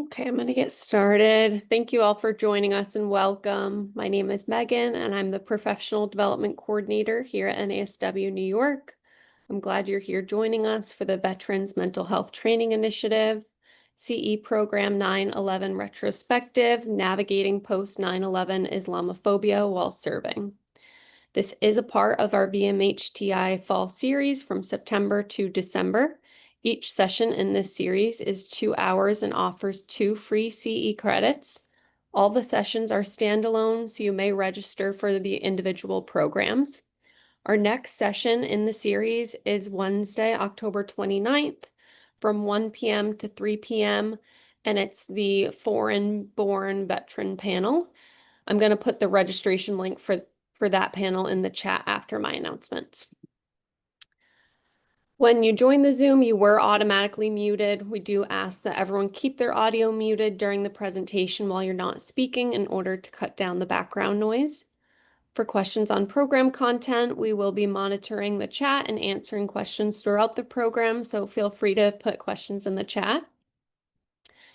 Okay, I'm going to get started. Thank you all for joining us and welcome. My name is Megan, and I'm the Professional Development Coordinator here at NASW New York. I'm glad you're here joining us for the Veterans Mental Health Training Initiative, CE Program 9/11 Retrospective, Navigating Post 9/11 Islamophobia While Serving. This is a part of our VMHTI Fall Series from September to December. Each session in this series is 2 hours and offers 2 free CE credits. All the sessions are standalone, so you may register for the individual programs. Our next session in the series is Wednesday, October 29th from 1 p.m. to 3 p.m., and it's the Foreign-Born Veteran panel. I'm going to put the registration link for that panel in the chat after my announcements. When you join the Zoom, you were automatically muted. We do ask that everyone keep their audio muted during the presentation while you're not speaking in order to cut down the background noise. For questions on program content, we will be monitoring the chat and answering questions throughout the program, so feel free to put questions in the chat.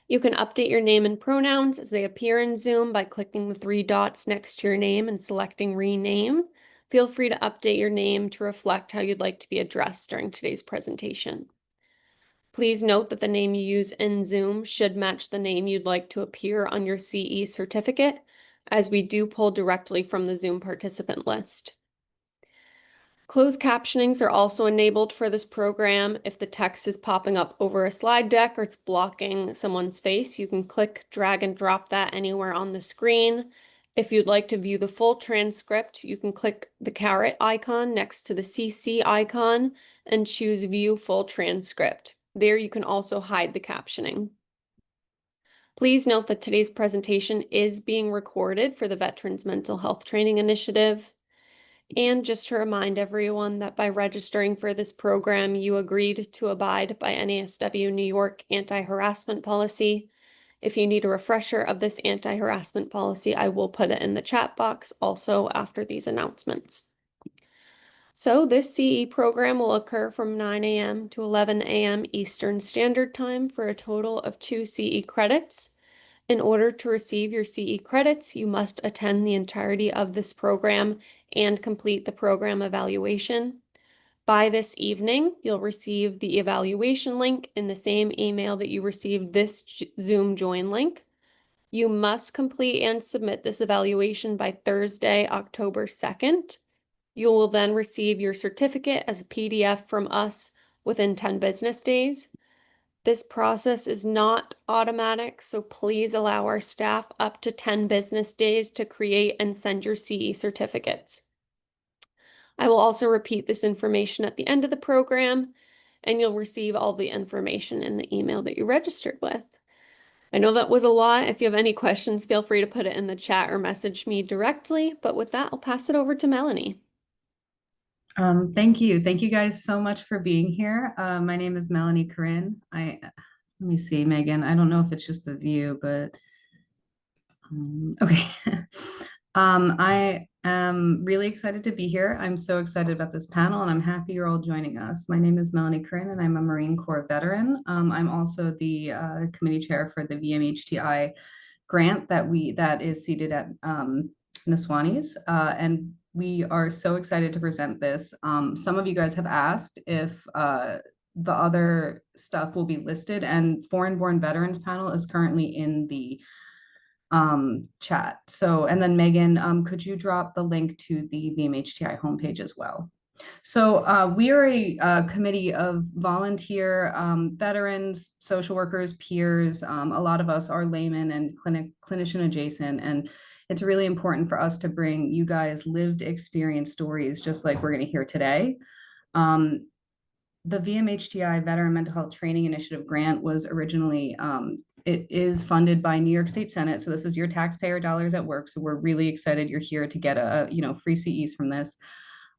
You can update your name and pronouns as they appear in Zoom by clicking the 3 dots next to your name and selecting Rename. Feel free to update your name to reflect how you'd like to be addressed during today's presentation. Please note that the name you use in Zoom should match the name you'd like to appear on your CE certificate, as we do pull directly from the Zoom participant list. Closed captionings are also enabled for this program. If the text is popping up over a slide deck or it's blocking someone's face, you can click, drag, and drop that anywhere on the screen. If you'd like to view the full transcript, you can click the caret icon next to the CC icon and choose View Full Transcript. There you can also hide the captioning. Please note that today's presentation is being recorded for the Veterans Mental Health Training Initiative. And just to remind everyone that by registering for this program, you agreed to abide by NASW New York anti-harassment policy. If you need a refresher of this anti-harassment policy, I will put it in the chat box also after these announcements. So this CE program will occur from 9 a.m. to 11 a.m. Eastern Standard Time for a total of 2 CE credits. In order to receive your CE credits, you must attend the entirety of this program and complete the program evaluation. By this evening, you'll receive the evaluation link in the same email that you received this Zoom join link. You must complete and submit this evaluation by Thursday, October 2nd. You will then receive your certificate as a PDF from us within 10 business days. This process is not automatic, so please allow our staff up to 10 business days to create and send your CE certificates. I will also repeat this information at the end of the program, and you'll receive all the information in the email that you registered with. I know that was a lot. If you have any questions, feel free to put it in the chat or message me directly. But with that, I'll pass it over to Melanie. Thank you. Thank you guys so much for being here. My name is Melanie Corinne. Let me see, Megan. I don't know if it's just the view, but okay. I am really excited to be here. I'm so excited about this panel, and I'm happy you're all joining us. My name is Melanie Corinne, and I'm a Marine Corps veteran. I'm also the committee chair for the VMHTI grant that is seated at Niswanis, and we are so excited to present this. Some of you guys have asked if the other stuff will be listed, and Foreign-Born Veterans panel is currently in the chat. So, and then Megan, could you drop the link to the VMHTI homepage as well? So we are a committee of volunteer veterans, social workers, peers. A lot of us are laymen and clinician adjacent, and it's really important for us to bring you guys lived experience stories, just like we're going to hear today. The VMHTI Veteran Mental Health Training Initiative grant was originally, it is funded by New York State Senate. So this is your taxpayer dollars at work. So we're really excited you're here to get free CEs from this.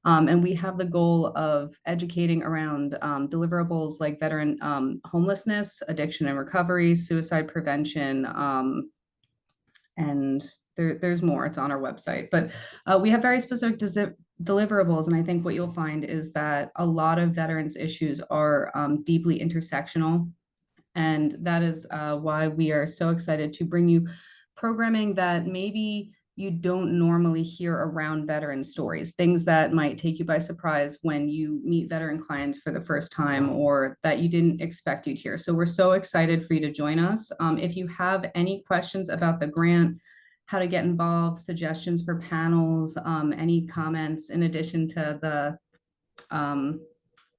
And we have the goal of educating around deliverables like veteran homelessness, addiction and recovery, suicide prevention, and there's more. It's on our website. But we have very specific deliverables. And I think what you'll find is that a lot of veterans issues are deeply intersectional And that is why we are so excited to bring you programming that maybe you don't normally hear around veteran stories, things that might take you by surprise when you meet veteran clients for the first time or that you didn't expect you'd hear. So we're so excited for you to join us. If you have any questions about the grant, how to get involved, suggestions for panels, any comments in addition to the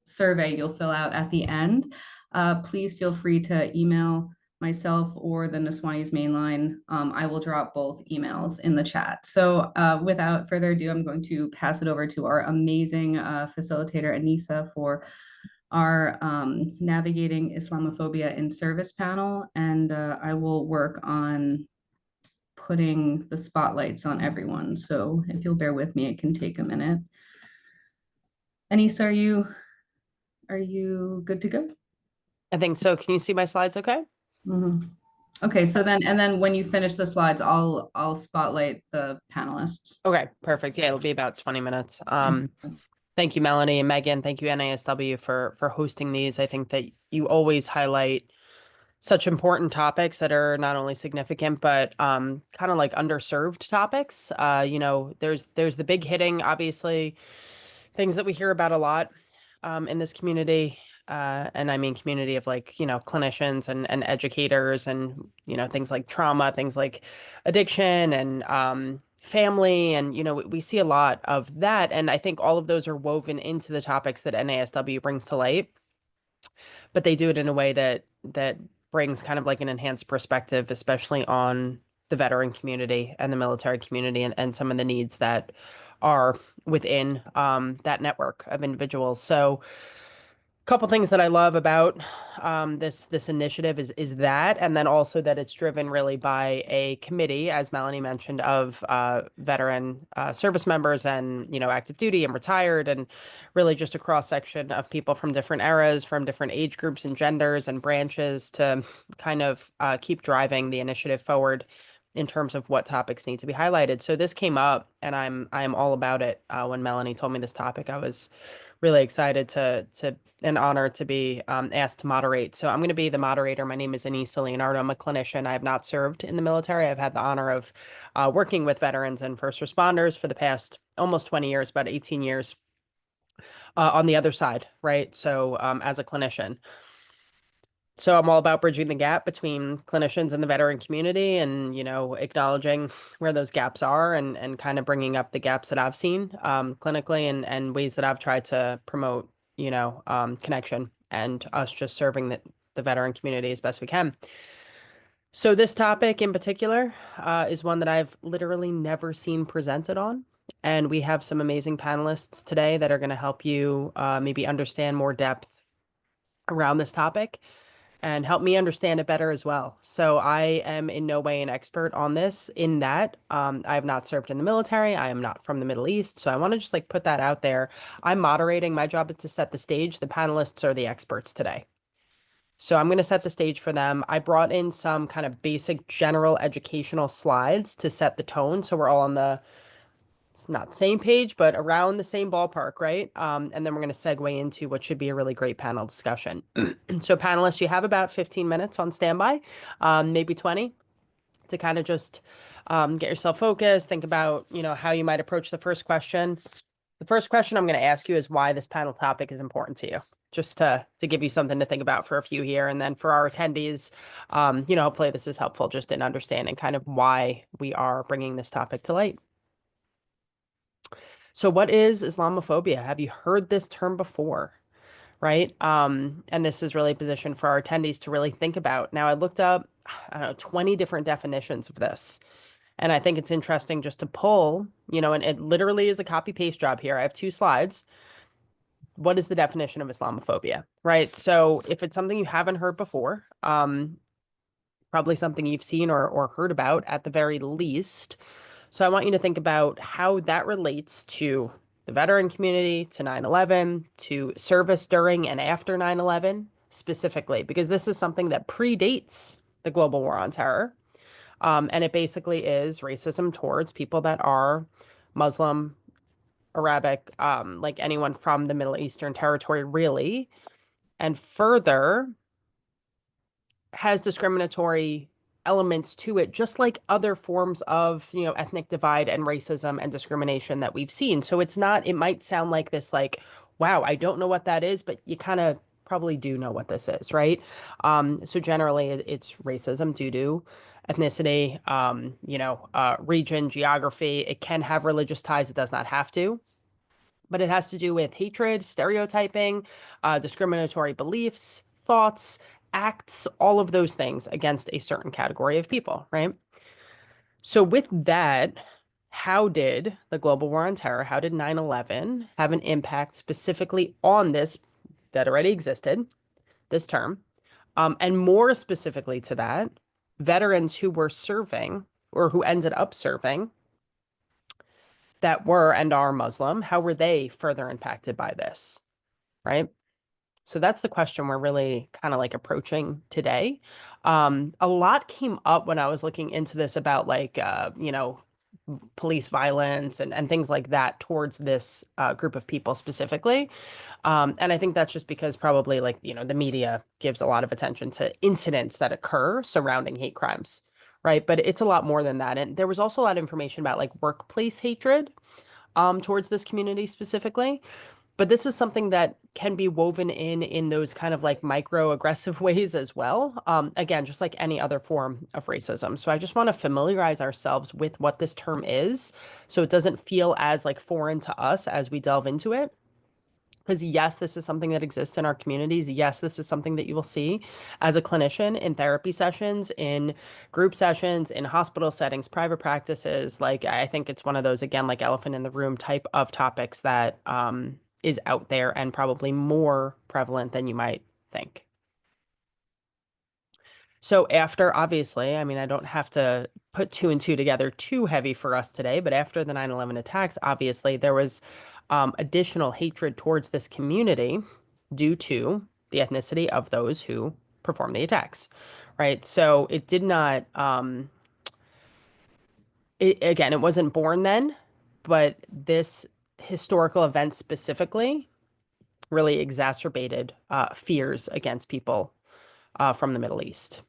survey you'll fill out at the end, please feel free to email myself or the Niswani's mainline. I will drop both emails in the chat. So without further ado, I'm going to pass it over to our amazing facilitator, Aynisa, for our Navigating Islamophobia in Service panel. And I will work on putting the spotlights on everyone. So if you'll bear with me, it can take a minute. Aynisa, are you good to go? I think so. Can you see my slides okay? Mhm. Okay, so then when you finish the slides, I'll spotlight the panelists. Okay, perfect. Yeah, it'll be about 20 minutes. Thank you, Melanie and Megan. Thank you, NASW, for hosting these. I think that you always highlight such important topics that are not only significant, but kind of like underserved topics. There's the big hitting, obviously, things that we hear about a lot in this community. And I mean community of like, clinicians and educators and, things like trauma, things like addiction and family. And, we see a lot of that. And I think all of those are woven into the topics that NASW brings to light, but they do it in a way that brings kind of like an enhanced perspective, especially on the veteran community and the military community and some of the needs that are within that network of individuals. So couple things that I love about this initiative is that, and then also that it's driven really by a committee, as Melanie mentioned, of veteran service members and active duty and retired, and really just a cross section of people from different eras, from different age groups and genders and branches to kind of keep driving the initiative forward in terms of what topics need to be highlighted. So this came up, and I'm all about it. When Melanie told me this topic, I was really excited to and honored to be asked to moderate. So I'm going to be the moderator. My name is Aynisa Leonardo. I'm a clinician. I have not served in the military. I've had the honor of working with veterans and first responders for the past almost 20 years, about 18 years on the other side, right? So as a clinician. So I'm all about bridging the gap between clinicians and the veteran community and, acknowledging where those gaps are and kind of bringing up the gaps that I've seen clinically and ways that I've tried to promote, connection and us just serving the veteran community as best we can. So this topic in particular is one that I've literally never seen presented on. And we have some amazing panelists today that are going to help you maybe understand more depth around this topic and help me understand it better as well. So I am in no way an expert on this in that I have not served in the military. I am not from the Middle East. So I want to just like put that out there. I'm moderating. My job is to set the stage. The panelists are the experts today. So I'm going to set the stage for them. I brought in some kind of basic general educational slides to set the tone. So we're all on it's not the same page, but around the same ballpark, right? And then we're going to segue into what should be a really great panel discussion. So panelists, you have about 15 minutes on standby, maybe 20, to kind of just get yourself focused, think about, how you might approach the first question. The first question I'm going to ask you is why this panel topic is important to you, just to give you something to think about for a few here. And then for our attendees, hopefully this is helpful just in understanding kind of why we are bringing this topic to light. So what is Islamophobia? Have you heard this term before? Right? And this is really positioned for our attendees to really think about. Now, I looked up, I don't know, 20 different definitions of this. And I think it's interesting just to pull, and it literally is a copy paste job here. I have two slides. What is the definition of Islamophobia? Right? So if it's something you haven't heard before, probably something you've seen or heard about at the very least. So I want you to think about how that relates to the veteran community, to 9/11, to service during and after 9/11 specifically, because this is something that predates the global war on terror. And it basically is racism towards people that are Muslim, Arabic, like anyone from the Middle Eastern territory, really. And further, has discriminatory elements to it, just like other forms of, ethnic divide and racism and discrimination that we've seen. So it's not, it might sound like this, like, wow, I don't know what that is, but you kind of probably do know what this is, right? So generally it's racism due to ethnicity, region, geography. It can have religious ties. It does not have to, but it has to do with hatred, stereotyping, discriminatory beliefs, thoughts, acts, all of those things against a certain category of people, right? So with that, how did the global war on terror, how did 9/11 have an impact specifically on this that already existed, this term? And more specifically to that, veterans who were serving or who ended up serving that were and are Muslim, how were they further impacted by this, right? So that's the question we're really kind of like approaching today. A lot came up when I was looking into this about like, police violence and things like that towards this group of people specifically. And I think that's just because probably like, the media gives a lot of attention to incidents that occur surrounding hate crimes, right? But it's a lot more than that. And there was also a lot of information about like workplace hatred towards this community specifically. But this is something that can be woven in those kind of like microaggressive ways as well. Again, just like any other form of racism. So I just want to familiarize ourselves with what this term is, so it doesn't feel as like foreign to us as we delve into it. Because yes, this is something that exists in our communities. Yes, this is something that you will see as a clinician in therapy sessions, in group sessions, in hospital settings, private practices. Like I think it's one of those, again, like elephant in the room type of topics that is out there and probably more prevalent than you might think. So after, obviously, I mean, I don't have to put two and two together too heavy for us today, but after the 9/11 attacks, obviously there was additional hatred towards this community due to the ethnicity of those who performed the attacks, right? So it did not, again, it wasn't born then, but this historical event specifically really exacerbated fears against people from the Middle East.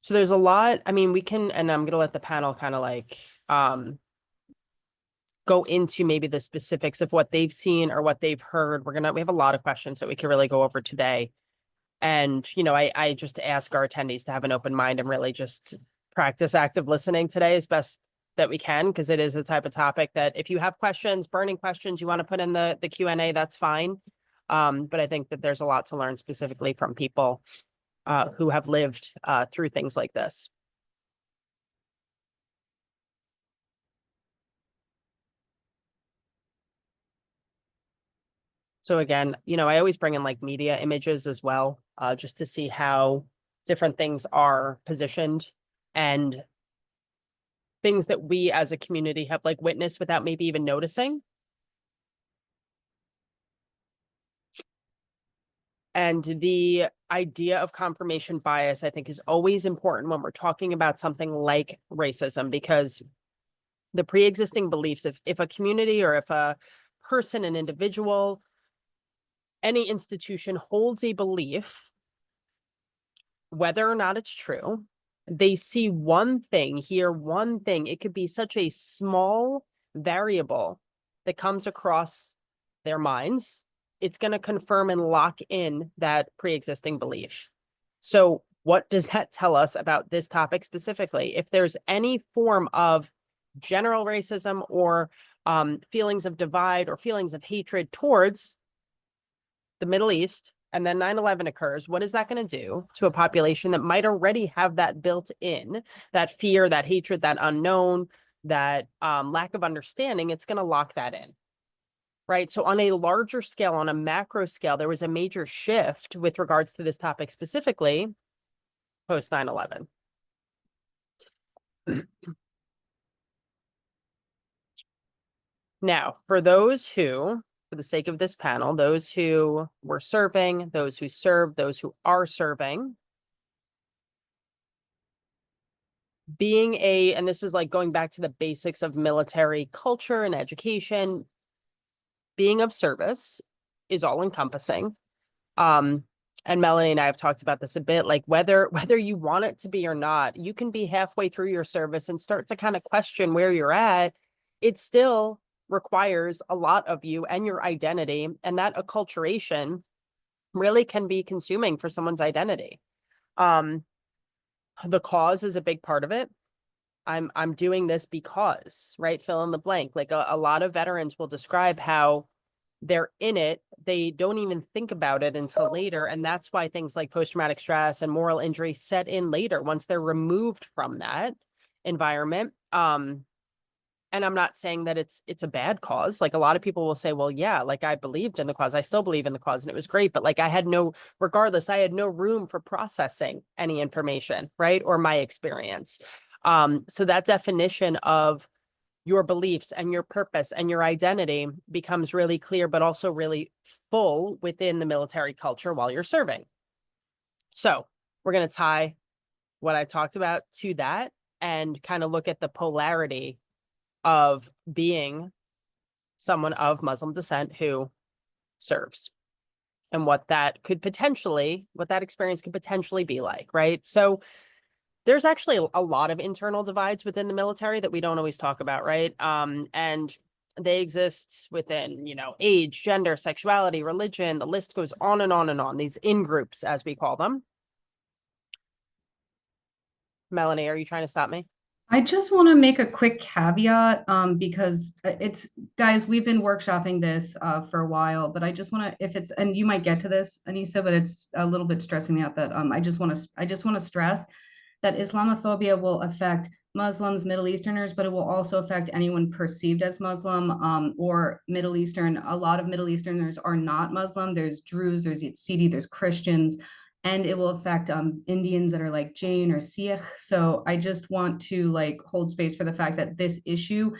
So there's a lot. I mean, we can, and I'm going to let the panel kind of like go into maybe the specifics of what they've seen or what they've heard. We have a lot of questions that we can really go over today. And, I just ask our attendees to have an open mind and really just practice active listening today as best that we can, because it is the type of topic that if you have questions, burning questions, you want to put in the Q&A, that's fine. But I think that there's a lot to learn specifically from people who have lived through things like this. So again, I always bring in like media images as well, just to see how different things are positioned and things that we as a community have like witnessed without maybe even noticing. And the idea of confirmation bias, I think, is always important when we're talking about something like racism, because the pre-existing beliefs, if a community or if a person, an individual, any institution holds a belief, whether or not it's true, they see one thing, hear one thing. It could be such a small variable that comes across their minds. It's going to confirm and lock in that pre-existing belief. So what does that tell us about this topic specifically? If there's any form of general racism or feelings of divide or feelings of hatred towards the Middle East, and then 9/11 occurs, what is that going to do to a population that might already have that built in, that fear, that hatred, that unknown, that lack of understanding? It's going to lock that in, right? So on a larger scale, on a macro scale, there was a major shift with regards to this topic specifically post 9/11. Now, for those who, for the sake of this panel, those who were serving, those who served, those who are serving, being and this is like going back to the basics of military culture and education, being of service is all encompassing. And Melanie and I have talked about this a bit, like whether you want it to be or not, you can be halfway through your service and start to kind of question where you're at. It still requires a lot of you and your identity, and that acculturation really can be consuming for someone's identity. The cause is a big part of it. I'm doing this because, right? Fill in the blank. Like a lot of veterans will describe how they're in it, they don't even think about it until later. And that's why things like post-traumatic stress and moral injury set in later once they're removed from that environment. And I'm not saying that it's a bad cause. Like a lot of people will say, well, yeah, like I believed in the cause. I still believe in the cause and it was great. But like regardless, I had no room for processing any information, right? Or my experience. So that definition of your beliefs and your purpose and your identity becomes really clear, but also really full within the military culture while you're serving. So we're going to tie what I talked about to that and kind of look at the polarity of being someone of Muslim descent who serves and what that experience could potentially be like, right? So there's actually a lot of internal divides within the military that we don't always talk about, right? And they exist within, age, gender, sexuality, religion, the list goes on and on and on, these in-groups, as we call them. Melanie, are you trying to stop me? I just want to make a quick caveat because guys, we've been workshopping this for a while, but I just want to, and you might get to this, Aynisa, but it's a little bit stressing me out that I just want to stress that Islamophobia will affect Muslims, Middle Easterners, but it will also affect anyone perceived as Muslim or Middle Eastern. A lot of Middle Easterners are not Muslim. There's Druze, there's Yazidi, there's Christians, and it will affect Indians that are like Jain or Sikh. So I just want to hold space for the fact that this issue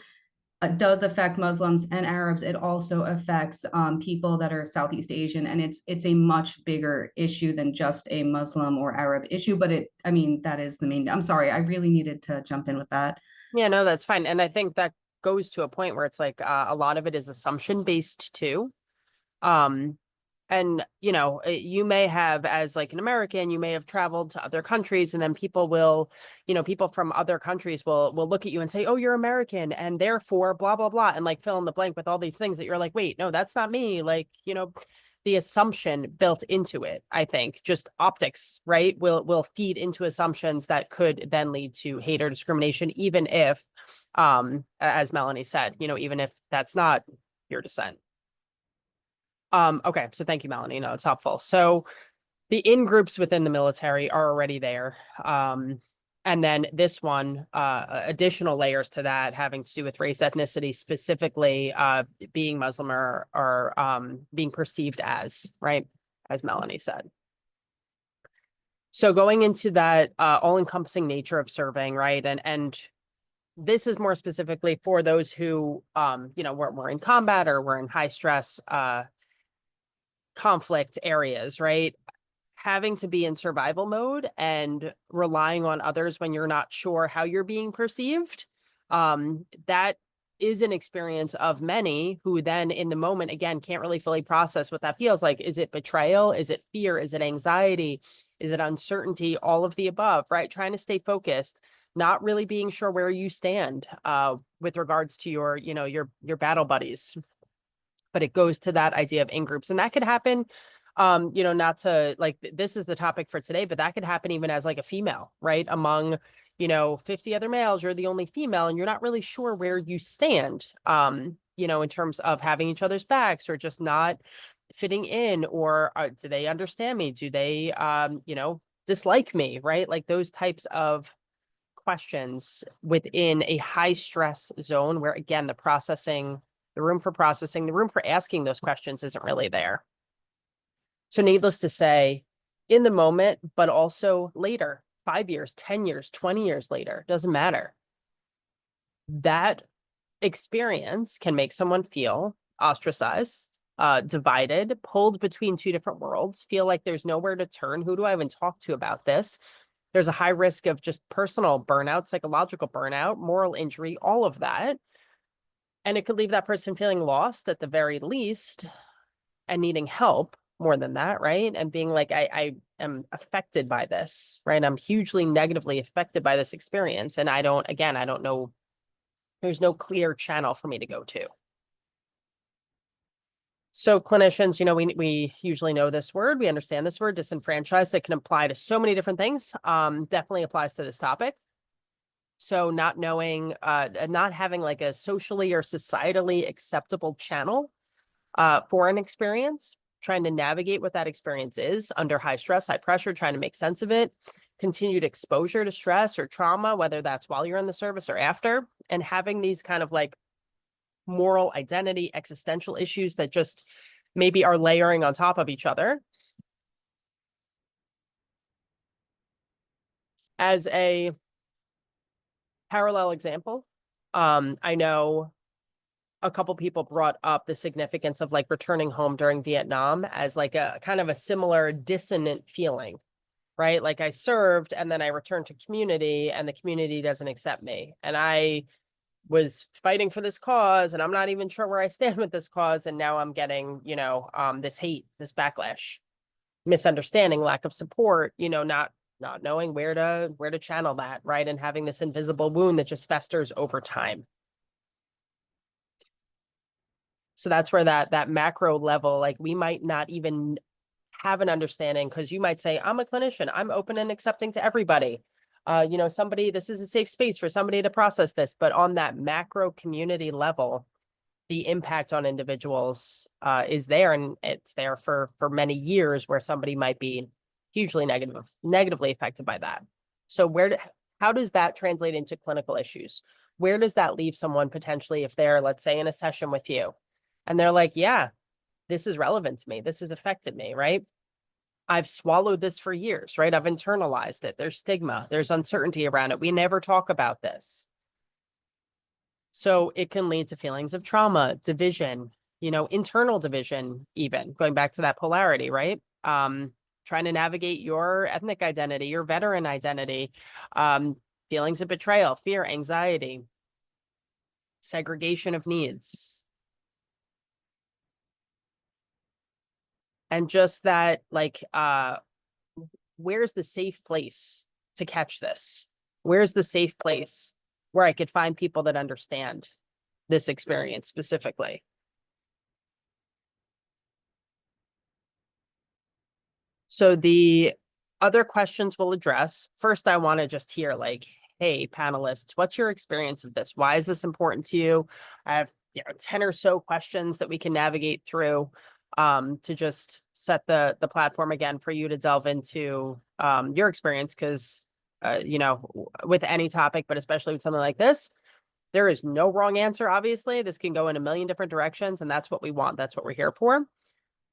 does affect Muslims and Arabs. It also affects people that are Southeast Asian, and it's a much bigger issue than just a Muslim or Arab issue. But that is the main. I'm sorry, I really needed to jump in with that. Yeah, no, that's fine. And I think that goes to a point where it's like a lot of it is assumption based too. And you may have, as like an American, you may have traveled to other countries, and then people from other countries will look at you and say, oh, you're American, and therefore blah blah blah, and like fill in the blank with all these things that you're like, wait, no, that's not me. Like, the assumption built into it, I think, just optics, right, will feed into assumptions that could then lead to hate or discrimination, even if, as Melanie said, even if that's not your descent. Okay, so thank you, Melanie. No, it's helpful. So the in-groups within the military are already there. And then this one, additional layers to that having to do with race, ethnicity, specifically being Muslim or being perceived as, right, as Melanie said. So going into that all-encompassing nature of serving, right, and this is more specifically for those who, we're in combat or we're in high stress conflict areas, right? Having to be in survival mode and relying on others when you're not sure how you're being perceived. That is an experience of many who then in the moment, again, can't really fully process what that feels like. Is it betrayal? Is it fear? Is it anxiety? Is it uncertainty? All of the above, right? Trying to stay focused, not really being sure where you stand with regards to your battle buddies. But it goes to that idea of in-groups, and that could happen, not to like, this is the topic for today, but that could happen even as like a female, right? Among, 50 other males, you're the only female and you're not really sure where you stand, in terms of having each other's backs or just not fitting in, or do they understand me? Do they, dislike me, right? Like those types of questions within a high stress zone where, again, the room for processing, the room for asking those questions isn't really there. So needless to say, in the moment, but also later, 5 years, 10 years, 20 years later, doesn't matter. That experience can make someone feel ostracized, divided, pulled between two different worlds, feel like there's nowhere to turn. Who do I even talk to about this? There's a high risk of just personal burnout, psychological burnout, moral injury, all of that. And it could leave that person feeling lost at the very least and needing help more than that, right? And being like, I am affected by this, right? I'm hugely negatively affected by this experience. And I don't know, there's no clear channel for me to go to. So clinicians, we usually know this word, we understand this word, disenfranchised. It can apply to so many different things. Definitely applies to this topic. So not knowing, not having like a socially or societally acceptable channel for an experience, trying to navigate what that experience is under high stress, high pressure, trying to make sense of it, continued exposure to stress or trauma, whether that's while you're in the service or after, and having these kind of like moral identity, existential issues that just maybe are layering on top of each other. As a parallel example, I know a couple people brought up the significance of like returning home during Vietnam as like a kind of a similar dissonant feeling, right? Like I served and then I returned to community and the community doesn't accept me. And I was fighting for this cause and I'm not even sure where I stand with this cause. And now I'm getting, this hate, this backlash, misunderstanding, lack of support, not knowing where to channel that, right? And having this invisible wound that just festers over time. So that's where that macro level, like we might not even have an understanding because you might say, I'm a clinician, I'm open and accepting to everybody. This is a safe space for somebody to process this. But on that macro community level, the impact on individuals is there, and it's there for many years where somebody might be hugely negatively affected by that. So how does that translate into clinical issues? Where does that leave someone potentially if they're, let's say, in a session with you and they're like, yeah, this is relevant to me. This has affected me, right? I've swallowed this for years, right? I've internalized it. There's stigma, there's uncertainty around it. We never talk about this. So it can lead to feelings of trauma, division, internal division, even going back to that polarity, right? Trying to navigate your ethnic identity, your veteran identity, feelings of betrayal, fear, anxiety, segregation of needs. And just that, like, where's the safe place to catch this? Where's the safe place where I could find people that understand this experience specifically? So the other questions we'll address. First, I want to just hear like, hey, panelists, what's your experience of this? Why is this important to you? I have 10 or so questions that we can navigate through to just set the platform again for you to delve into your experience. Because, with any topic, but especially with something like this, there is no wrong answer, obviously. This can go in a million different directions, and that's what we want. That's what we're here for.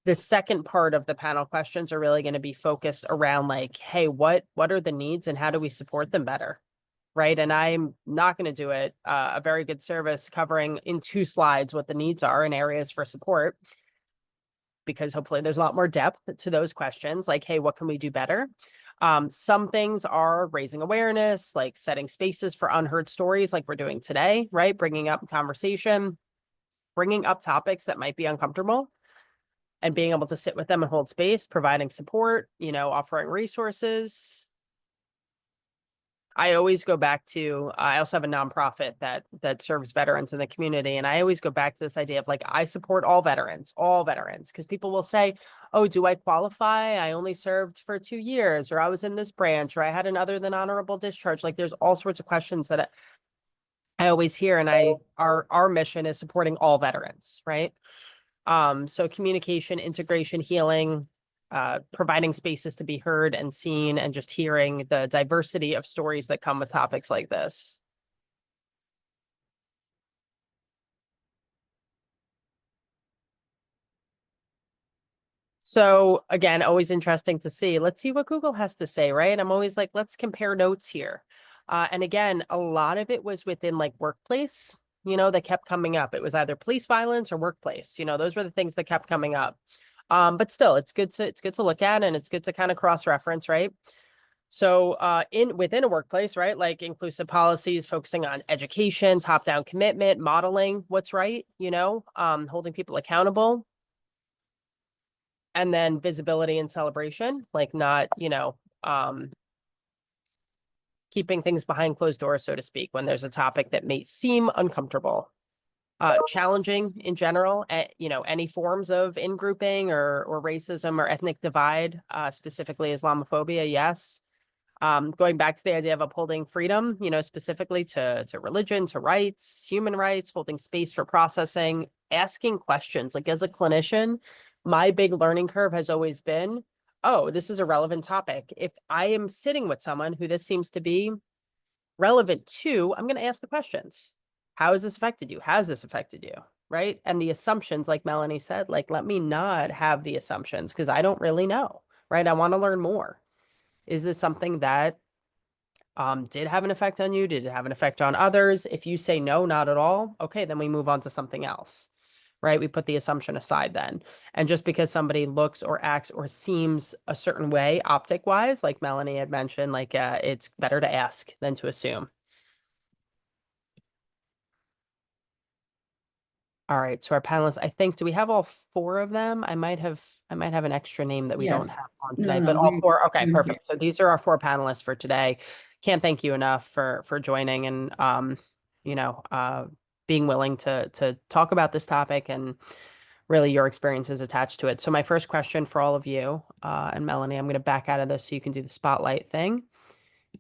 The second part of the panel questions are really going to be focused around like, hey, what are the needs and how do we support them better? Right. And I'm not going to do it a very good service covering in 2 slides what the needs are and areas for support, because hopefully there's a lot more depth to those questions. Like, hey, what can we do better? Some things are raising awareness, like setting spaces for unheard stories like we're doing today, right? Bringing up conversation, bringing up topics that might be uncomfortable and being able to sit with them and hold space, providing support, offering resources. I always go back to, I also have a nonprofit that serves veterans in the community. And I always go back to this idea of like, I support all veterans, because people will say, oh, do I qualify? I only served for 2 years, or I was in this branch, or I had an other than honorable discharge. Like there's all sorts of questions that I always hear. And our mission is supporting all veterans, right? So communication, integration, healing, providing spaces to be heard and seen, and just hearing the diversity of stories that come with topics like this. So again, always interesting to see. Let's see what Google has to say, right? I'm always like, let's compare notes here. And again, a lot of it was within like workplace, that kept coming up. It was either police violence or workplace. Those were the things that kept coming up. But still, it's good to look at, and it's good to kind of cross-reference, right? So within a workplace, right, like inclusive policies, focusing on education, top-down commitment, modeling what's right, holding people accountable. And then visibility and celebration, like not, keeping things behind closed doors, so to speak, when there's a topic that may seem uncomfortable. Challenging in general, any forms of in-grouping or racism or ethnic divide, specifically Islamophobia, yes. Going back to the idea of upholding freedom, specifically to religion, to rights, human rights, holding space for processing, asking questions. Like as a clinician, my big learning curve has always been, oh, this is a relevant topic. If I am sitting with someone who this seems to be relevant to, I'm going to ask the questions. How has this affected you? Has this affected you? Right. And the assumptions, like Melanie said, like, let me not have the assumptions because I don't really know. Right. I want to learn more. Is this something that did have an effect on you? Did it have an effect on others? If you say no, not at all, okay, then we move on to something else. Right. We put the assumption aside then. And just because somebody looks or acts or seems a certain way, optic wise, like Melanie had mentioned, like it's better to ask than to assume. All right, so our panelists, I think, do we have all four of them? I might have an extra name that we don't Yes. have on No, today, no, but no. all four. Okay, We're here. perfect. So these are our four panelists for today. Can't thank you enough for joining and you know, uh being willing to talk about this topic and really your experiences attached to it. So my first question for all of you, and Melanie, I'm going to back out of this so you can do the spotlight thing,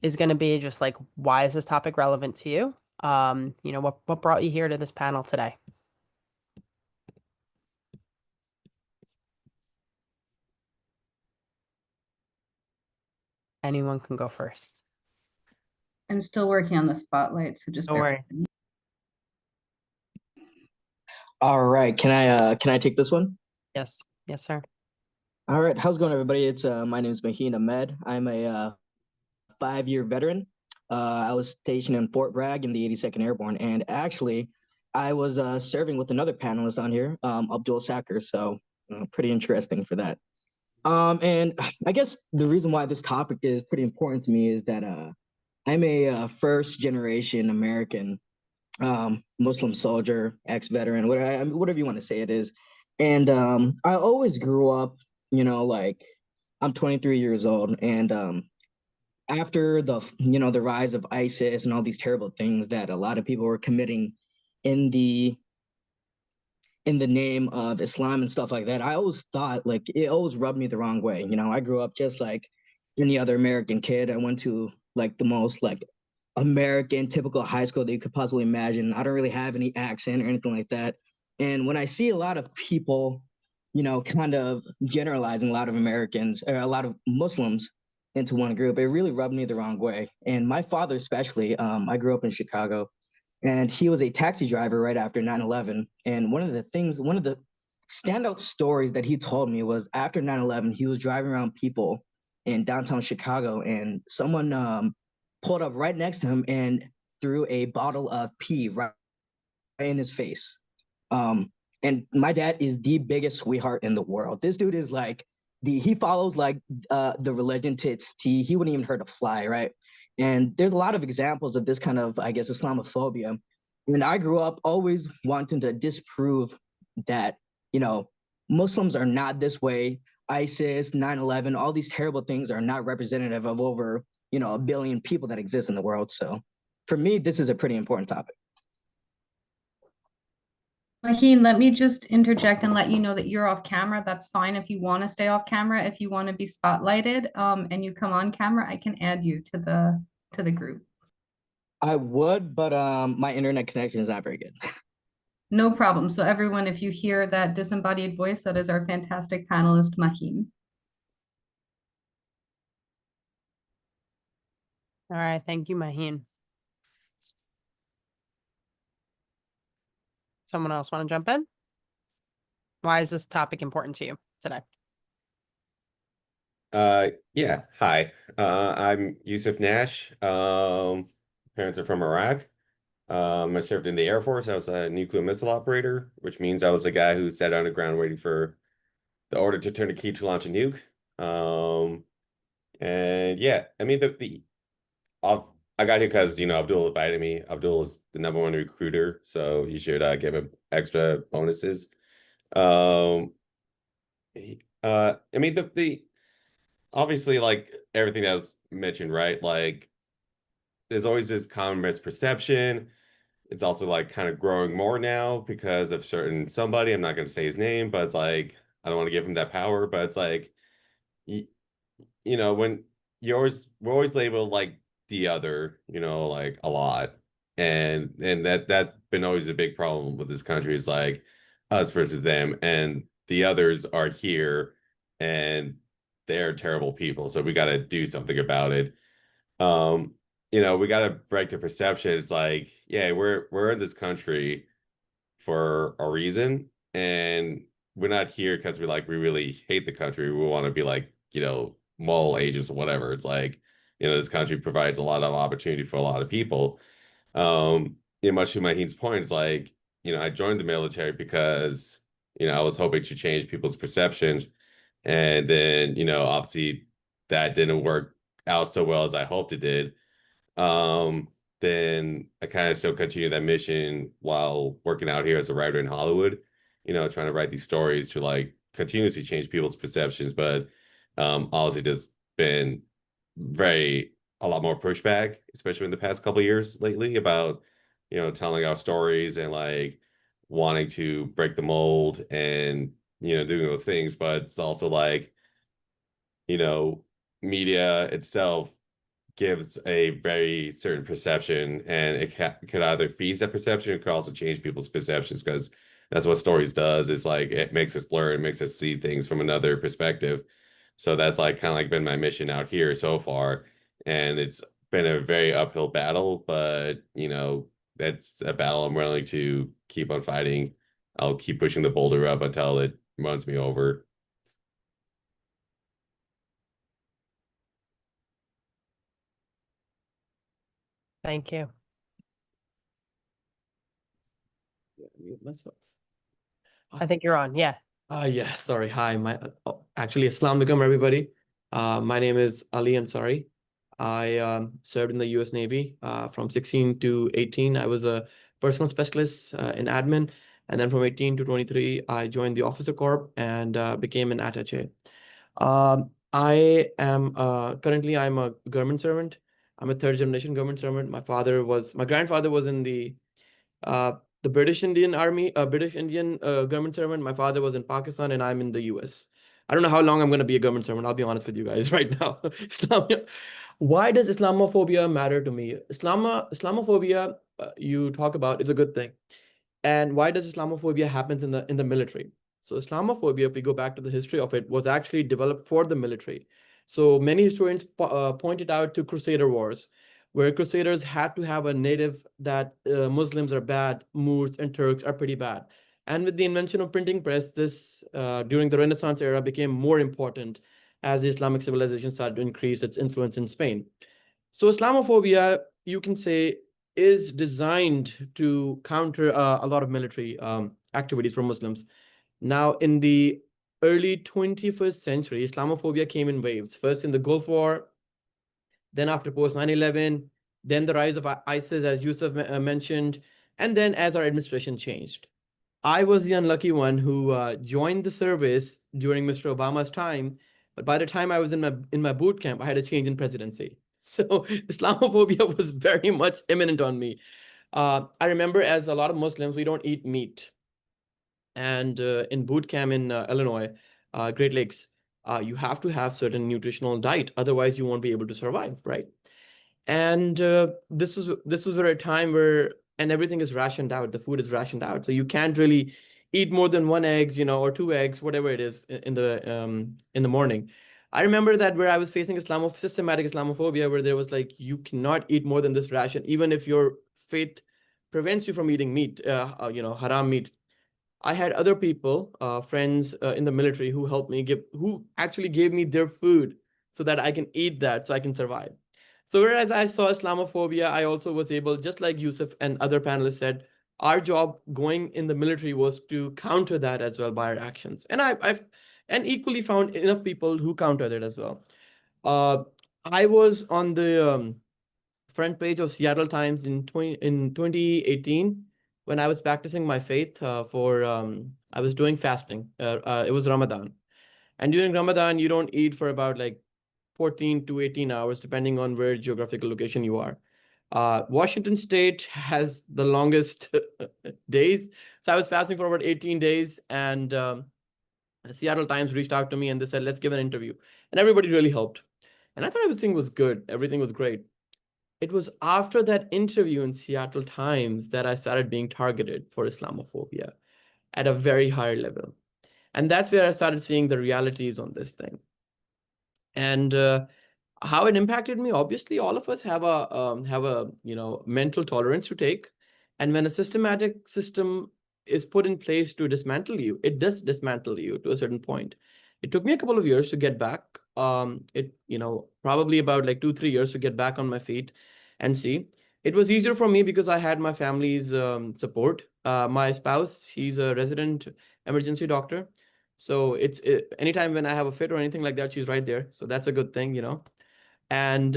is going to be just like, why is this topic relevant to you? What brought you here to this panel today? Anyone can go first. I'm still working on the spotlight, so just Don't bear worry. with me. All right, can I take this one? Yes. Yes, sir. All right, how's it going, everybody? It's my name is Maheen Ahmed. I'm a 5-year veteran. I was stationed in Fort Bragg in the 82nd Airborne, and actually, I was serving with another panelist on here, Abdul Sakr. So pretty interesting for that. And I guess the reason why this topic is pretty important to me is that I'm a first generation American Muslim soldier, ex-veteran, whatever you want to say it is. And I always grew up, like I'm 23 years old, and after the rise of ISIS and all these terrible things that a lot of people were committing in the name of Islam and stuff like that, I always thought like it always rubbed me the wrong way. I grew up just like any other American kid. I went to like the most like American typical high school that you could possibly imagine. I don't really have any accent or anything like that. And when I see a lot of people, kind of generalizing a lot of Americans or a lot of Muslims into one group, it really rubbed me the wrong way. And my father, especially, I grew up in Chicago, and he was a taxi driver right after 9/11. And one of the standout stories that he told me was after 9/11, he was driving around people in downtown Chicago, and someone pulled up right next to him and threw a bottle of pee right in his face. And my dad is the biggest sweetheart in the world. This dude is like he follows like the religion to its T. He wouldn't even hurt a fly, right? And there's a lot of examples of this kind of, I guess, Islamophobia. And I grew up always wanting to disprove that, Muslims are not this way. ISIS, 9/11, all these terrible things are not representative of over, a billion people that exist in the world. So for me, this is a pretty important topic. Maheen, let me just interject and let you know that you're off camera. That's fine if you want to stay off camera. If you want to be spotlighted, and you come on camera, I can add you to the group. I would, but my internet connection is not very good. No problem. So everyone, if you hear that disembodied voice, that is our fantastic panelist, Maheen. All right. Thank you, Maheen. Someone else want to jump in? Why is this topic important to you today? Yeah. Hi. I'm Yousif Nash. Parents are from Iraq. I served in the Air Force. I was a nuclear missile operator, which means I was the guy who sat on the ground waiting for the order to turn the key to launch a nuke. And yeah, I mean I got here because Abdul invited me. Abdul is the #1 recruiter, so you should give him extra bonuses. I mean the obviously like everything that was mentioned, right? Like there's always this common misperception. It's also like kind of growing more now because of certain somebody. I'm not going to say his name, but it's like I don't want to give him that power, but it's like you, you know, when we're always labeled like the other, you know, like a lot. And that's been always a big problem with this country is like us versus them. And the others are here and they're terrible people. So we got to do something about it. Um, you know, we got to break the perception. It's like, yeah, we're in this country for a reason, and we're not here because we really hate the country. We want to be like, you know, moral agents or whatever. It's like, you know, this country provides a lot of opportunity for a lot of people. Much to Maheen's point, it's like, you know, I joined the military because, you know, I was hoping to change people's perceptions. And then, you know, obviously that didn't work out so well as I hoped it did. Um, then I kind of still continue that mission while working out here as a writer in Hollywood, you know, trying to write these stories to like continuously change people's perceptions. But obviously there's been a lot more pushback, especially in the past couple of years lately about, you know, telling our stories and like wanting to break the mold and, you know, doing those things. But it's also like, you know, media itself gives a very certain perception, and it could either feed that perception or could also change people's perceptions because that's what stories does. Is like it makes us learn, it makes us see things from another perspective. So that's like kind of like been my mission out here so far, and it's been a very uphill battle, but you know that's a battle I'm willing to keep on fighting. I'll keep pushing the boulder up until it runs me over. Thank you. Yeah, mute myself. I think you're on. Yeah. Yeah, sorry. Hi, actually, Assalamu alaikum, everybody. My name is Ali Ansari. I served in the U.S. Navy from 16 to 18. I was a personal specialist in admin, and then from 18 to 23, I joined the Officer Corps and became an attaché. I am currently I'm a government servant. I'm a third generation government servant. My grandfather was in uh, the British Indian Army, British Indian government servant. My father was in Pakistan, and I'm in the US. I don't know how long I'm going to be a government servant. I'll be honest with you guys right now. Why does Islamophobia matter to me? Islamophobia, you talk about, is a good thing. And why does Islamophobia happens in the military? So Islamophobia, if we go back to the history of it, was actually developed for the military. So many historians pointed out to Crusader Wars, where Crusaders had to have a narrative that Muslims are bad, Moors and Turks are pretty bad. And with the invention of printing press, this during the Renaissance era became more important as the Islamic civilization started to increase its influence in Spain. So Islamophobia, you can say, is designed to counter a lot of military activities from Muslims. Now, in the early 21st century, Islamophobia came in waves. First in the Gulf War, then after post 9/11, then the rise of ISIS, as Yousif mentioned, and then as our administration changed. I was the unlucky one who joined the service during Mr. Obama's time, but by the time I was in my boot camp, I had a change in presidency. So Islamophobia was very much imminent on me. I remember, as a lot of Muslims, we don't eat meat. And in boot camp in Illinois, Great Lakes, you have to have certain nutritional diet. Otherwise, you won't be able to survive, right? And this was a time where and everything is rationed out. The food is rationed out, so you can't really eat more than one eggs, or two eggs, whatever it is in the morning. I remember that where I was facing systematic Islamophobia, where there was like you cannot eat more than this ration, even if your faith prevents you from eating meat, haram meat. I had other people, friends in the military who helped me who actually gave me their food so that I can eat that so I can survive. So whereas I saw Islamophobia, I also was able, just like Yousif and other panelists said, our job going in the military was to counter that as well by our actions. And I've and equally found enough people who countered it as well. I was on the front page of Seattle Times in 2018 when I was practicing my faith I was doing fasting. It was Ramadan. And during Ramadan, you don't eat for about like 14 to 18 hours, depending on where geographical location you are. Washington State has the longest days. So I was fasting for about 18 days, and the Seattle Times reached out to me and they said, let's give an interview. And everybody really helped. And I thought everything was good. Everything was great. It was after that interview in Seattle Times that I started being targeted for Islamophobia at a very high level. And that's where I started seeing the realities on this thing. And how it impacted me, obviously, all of us have a mental tolerance to take. And when a systematic system is put in place to dismantle you, it does dismantle you to a certain point. It took me a couple of years to get back. Probably about like 2-3 years to get back on my feet and see. It was easier for me because I had my family's support. My spouse, he's a resident emergency doctor. So anytime when I have a fit or anything like that, she's right there. So that's a good thing, And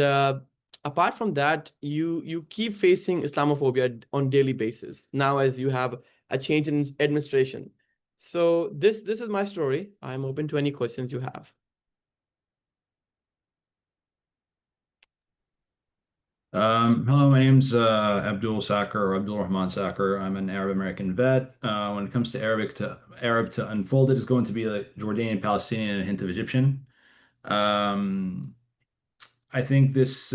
apart from that, you keep facing Islamophobia on daily basis now as you have a change in administration. So this is my story. I'm open to any questions you have. Hello, my name's Abdul Sakr, or Abdul Rahman Sakr. I'm an Arab American vet. When it comes to Arab to unfold, it is going to be like Jordanian, Palestinian, and a hint of Egyptian. I think this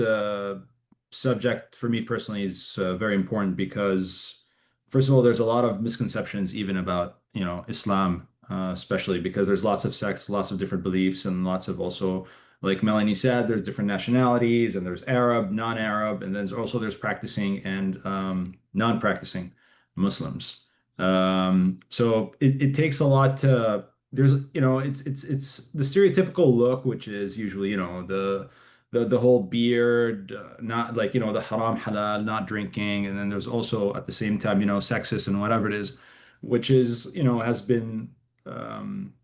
subject for me personally is very important because, first of all, there's a lot of misconceptions even about Islam, especially because there's lots of sects, lots of different beliefs, and lots of also, like Melanie said, there's different nationalities, and there's Arab, non-Arab, and then there's practicing and non-practicing Muslims. So it takes a lot to there's it's the stereotypical look, which is usually the whole beard, not like the haram halal, not drinking, and then there's also at the same time sexist and whatever it is, which is has been um,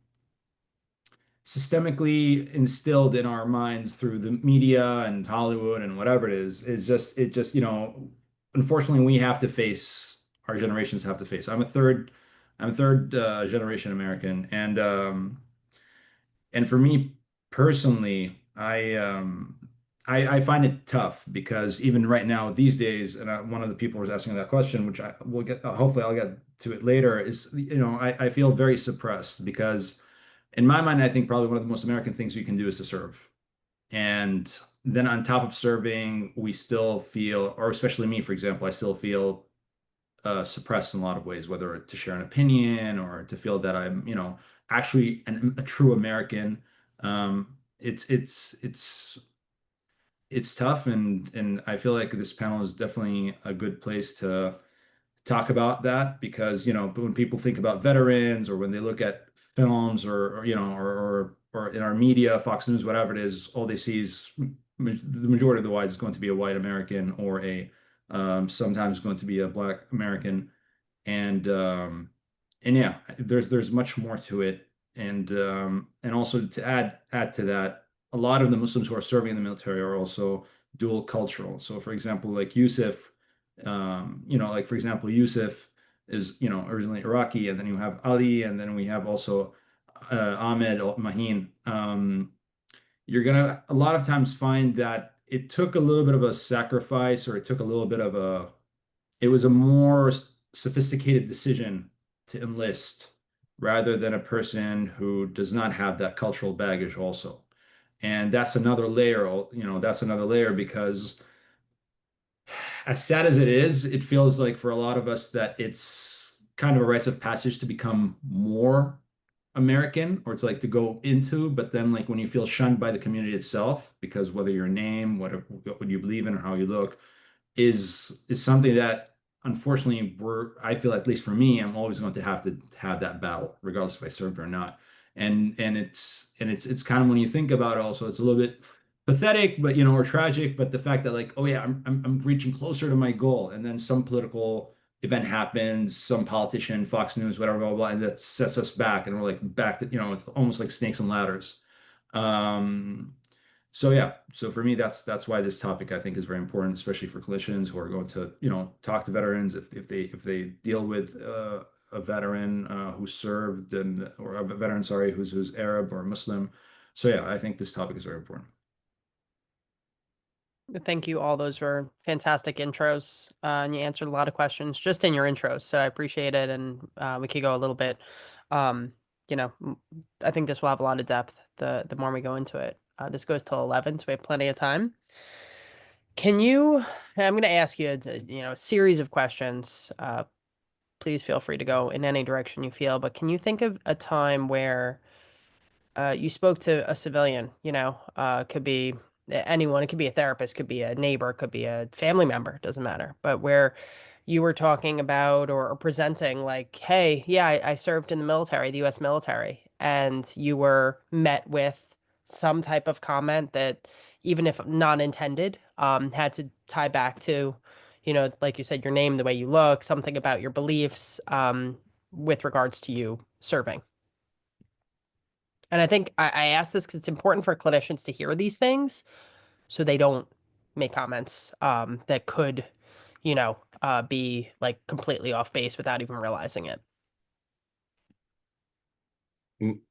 systemically instilled in our minds through the media and Hollywood and whatever it is just unfortunately we have to face our generations have to face. I'm a third generation American, and for me personally, I find it tough because even right now these days, and one of the people was asking that question, which I will get, hopefully I'll get to it later, is I feel very suppressed because in my mind I think probably one of the most American things you can do is to serve, and then on top of serving, we still feel, or especially me, for example, I still feel suppressed in a lot of ways, whether to share an opinion or to feel that I'm, actually a true American. It's tough, and I feel like this panel is definitely a good place to talk about that because when people think about veterans or when they look at films or in our media, Fox News, whatever it is, all they see is the majority of the white is going to be a white American or a sometimes going to be a black American, and yeah, there's much more to it, and also to add to that, a lot of the Muslims who are serving in the military are also dual cultural. So, for example, like Yousif, like for example, Yousif is originally Iraqi, and then you have Ali, and then we have also Ahmed or Maheen. You're gonna a lot of times find that it took a little bit of a sacrifice, or it was a more sophisticated decision to enlist rather than a person who does not have that cultural baggage also. And that's another layer, because as sad as it is, it feels like for a lot of us that it's kind of a rites of passage to become more American, or it's like to go into, but then like when you feel shunned by the community itself, because whether your name, what you believe in, or how you look, is something that unfortunately I feel, at least for me, I'm always going to have that battle, regardless if I served or not. And it's kind of, when you think about it, also it's a little bit pathetic, but or tragic, but the fact that like, oh yeah, I'm reaching closer to my goal, and then some political event happens, some politician, Fox News, whatever, blah, blah, blah, and that sets us back, and we're like back to, it's almost like snakes and ladders. So yeah, so for me, that's why this topic I think is very important, especially for clinicians who are going to, talk to veterans if they deal with a veteran who served, and or a veteran, sorry, who's Arab or Muslim. So yeah, I think this topic is very important. Thank you all. Those were fantastic intros, and you answered a lot of questions just in your intros. So I appreciate it, and we could go a little bit. Um, I think this will have a lot of depth the more we go into it. This goes till 11, so we have plenty of time. I'm going to ask you, a series of questions. Please feel free to go in any direction you feel, but can you think of a time where you spoke to a civilian, could be anyone, it could be a therapist, could be a neighbor, could be a family member, doesn't matter, but where you were talking about or presenting like, hey, yeah, I served in the military, the US military, and you were met with some type of comment that, even if not intended, had to tie back to, like you said, your name, the way you look, something about your beliefs, with regards to you serving. And I think I ask this because it's important for clinicians to hear these things so they don't make comments that could, be like completely off base without even realizing it.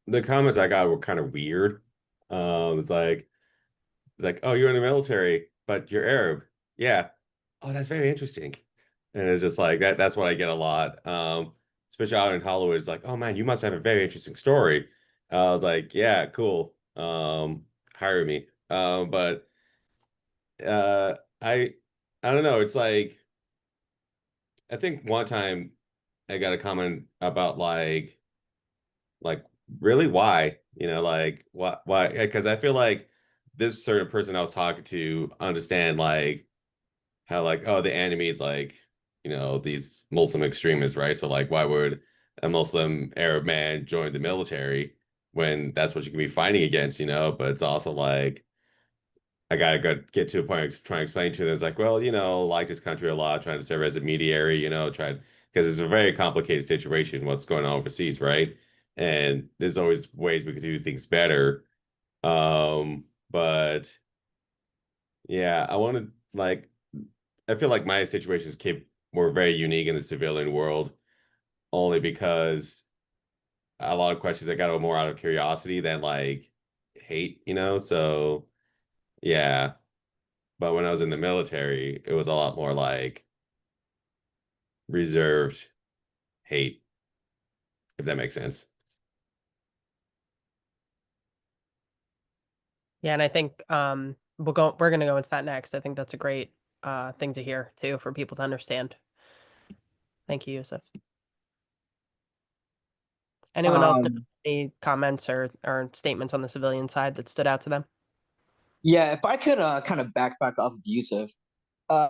The comments I got were kind of weird. It's like, oh, you're in the military, but you're Arab. Yeah. Oh, that's very interesting. And it's just like that's what I get a lot. Especially out in Hollywood, it's like, oh man, you must have a very interesting story. I was like, yeah, cool. Hire me. But uh I I don't know. It's like I think one time I got a comment about like really why? Like why? Because I feel like this certain person I was talking to understand like how like, oh, the enemy is like, these Muslim extremists, right? So like why would a Muslim Arab man join the military when that's what you can be fighting against, but it's also like I gotta get to a point of trying to explain to them. It's like, well, like this country a lot, trying to serve as a mediary, trying because it's a very complicated situation, what's going on overseas, right? And there's always ways we could do things better. But yeah, I feel like my situations were very unique in the civilian world, only because a lot of questions I got more out of curiosity than like hate, So yeah. But when I was in the military, it was a lot more like reserved hate, if that makes sense. Yeah, and I think we're gonna go into that next. I think that's a great thing to hear too for people to understand. Thank you, Yousif. Anyone else know Um, any comments or statements on the civilian side that stood out to them? yeah, if I could kind of back off of Yusuf, uh,